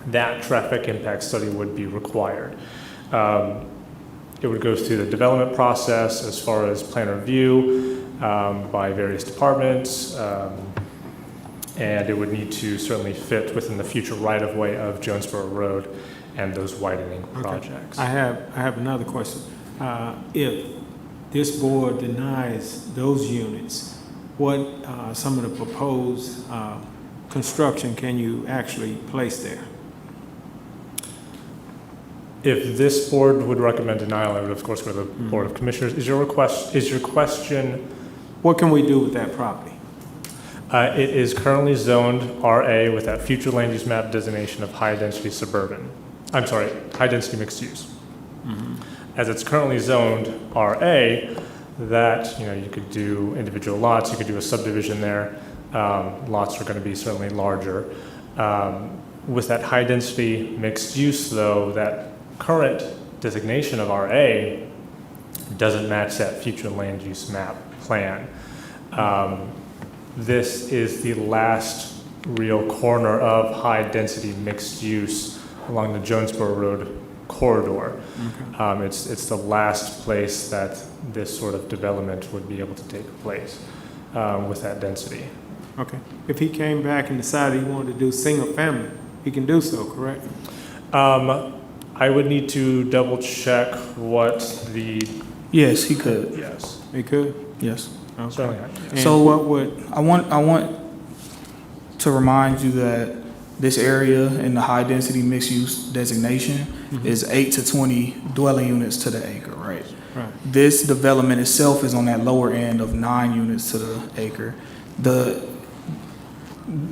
that traffic impact study would be required. It would go through the development process as far as plan review by various departments, and it would need to certainly fit within the future right-of-way of Jonesboro Road and those widening projects.
I have another question. If this board denies those units, what some of the proposed construction can you actually place there?
If this board would recommend denial, I would of course go to the Board of Commissioners. Is your question?
What can we do with that property?
It is currently zoned RA with that future land use map designation of high-density suburban. I'm sorry, high-density mixed use. As it's currently zoned RA, that, you could do individual lots, you could do a subdivision there. Lots are going to be certainly larger. With that high-density mixed use, though, that current designation of RA doesn't match that future land use map plan. This is the last real corner of high-density mixed use along the Jonesboro Road corridor. It's the last place that this sort of development would be able to take place with that density.
Okay. If he came back and decided he wanted to do single family, he can do so, correct?
I would need to double check what the.
Yes, he could.
Yes.
He could?
Yes.
Okay.
Certainly.
And
So
what would,
I want to remind you that this area in the high density mixed use designation is 8 to 20 dwelling units to the acre, right?
Right.
This development itself is on that lower end of 9 units to the acre.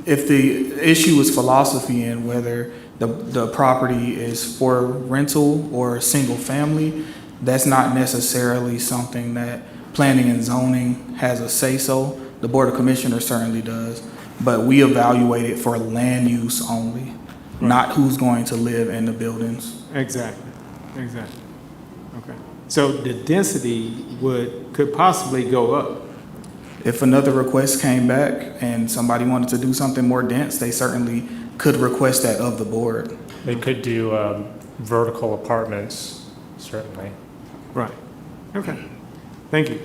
If the issue is philosophy and whether the property is for rental or single family, that's not necessarily something that planning and zoning has a say-so. The Board of Commissioners certainly does, but we evaluate it for land use only, not who's going to live in the buildings.
exactly. Okay. So the density could possibly go up.
If another request came back and somebody wanted to do something more dense, they certainly could request that of the board.
They could do vertical apartments, certainly.
Right. Okay. Thank you.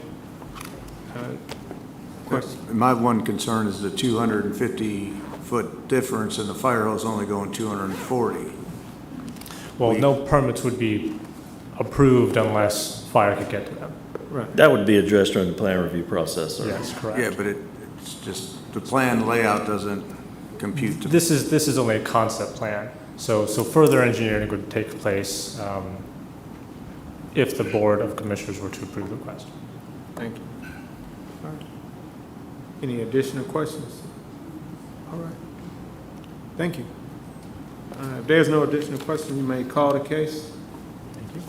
Question?
My one concern is the 250-foot difference and the fire hose only going 240.
Well, no permits would be approved unless fire could get to them.
Right.
That would be addressed during the plan review process, sir.
Yes, correct.
Yeah, but it's just, the plan layout doesn't compute to.
This is only a concept plan, so further engineering would take place if the Board of Commissioners were to approve the request.
Thank you. All right. Any additional questions? All right. Thank you. If there's no additional question, you may call the case. Thank you.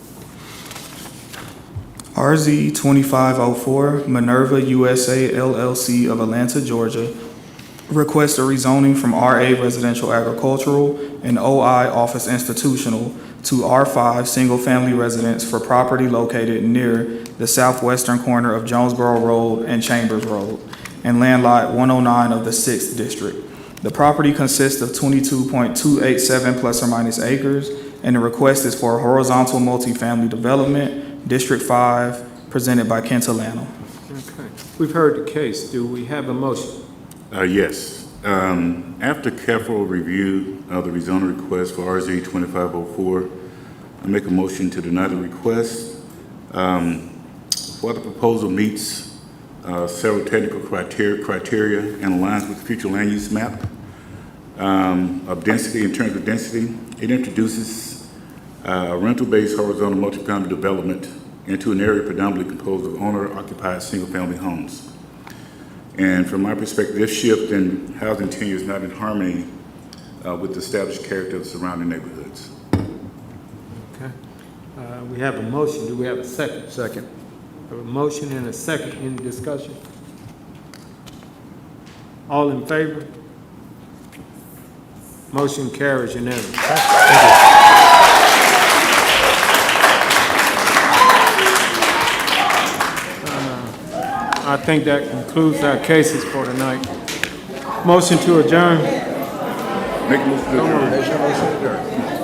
RZ 2504, Minerva USA LLC of Atlanta, Georgia, requests a rezoning from RA Residential Agricultural and OI Office Institutional to R5 Single Family Residence for property located near the southwestern corner of Jonesboro Road and Chambers Road and land lot 109 of the 6th District. The property consists of 22.287 plus or minus acres, and the request is for a horizontal multifamily development, District 5, presented by Kent Alano.
Okay. We've heard the case. Do we have a motion?
Yes. After careful review of the rezoning request for RZ 2504, I make a motion to deny the request. While the proposal meets several technical criteria and aligns with the future land use map of density, in terms of density, it introduces rental-based horizontal multifamily development into an area predominantly composed of owner-occupied single-family homes. And from my perspective, this shift in housing tenure is not in harmony with the established character of the surrounding neighborhoods.
Okay. We have a motion. Do we have a second? Second. A motion and a second. Any discussion? All in favor? Motion carries unanimously. I think that concludes our cases for tonight. Motion to adjourn.
Make a motion to adjourn.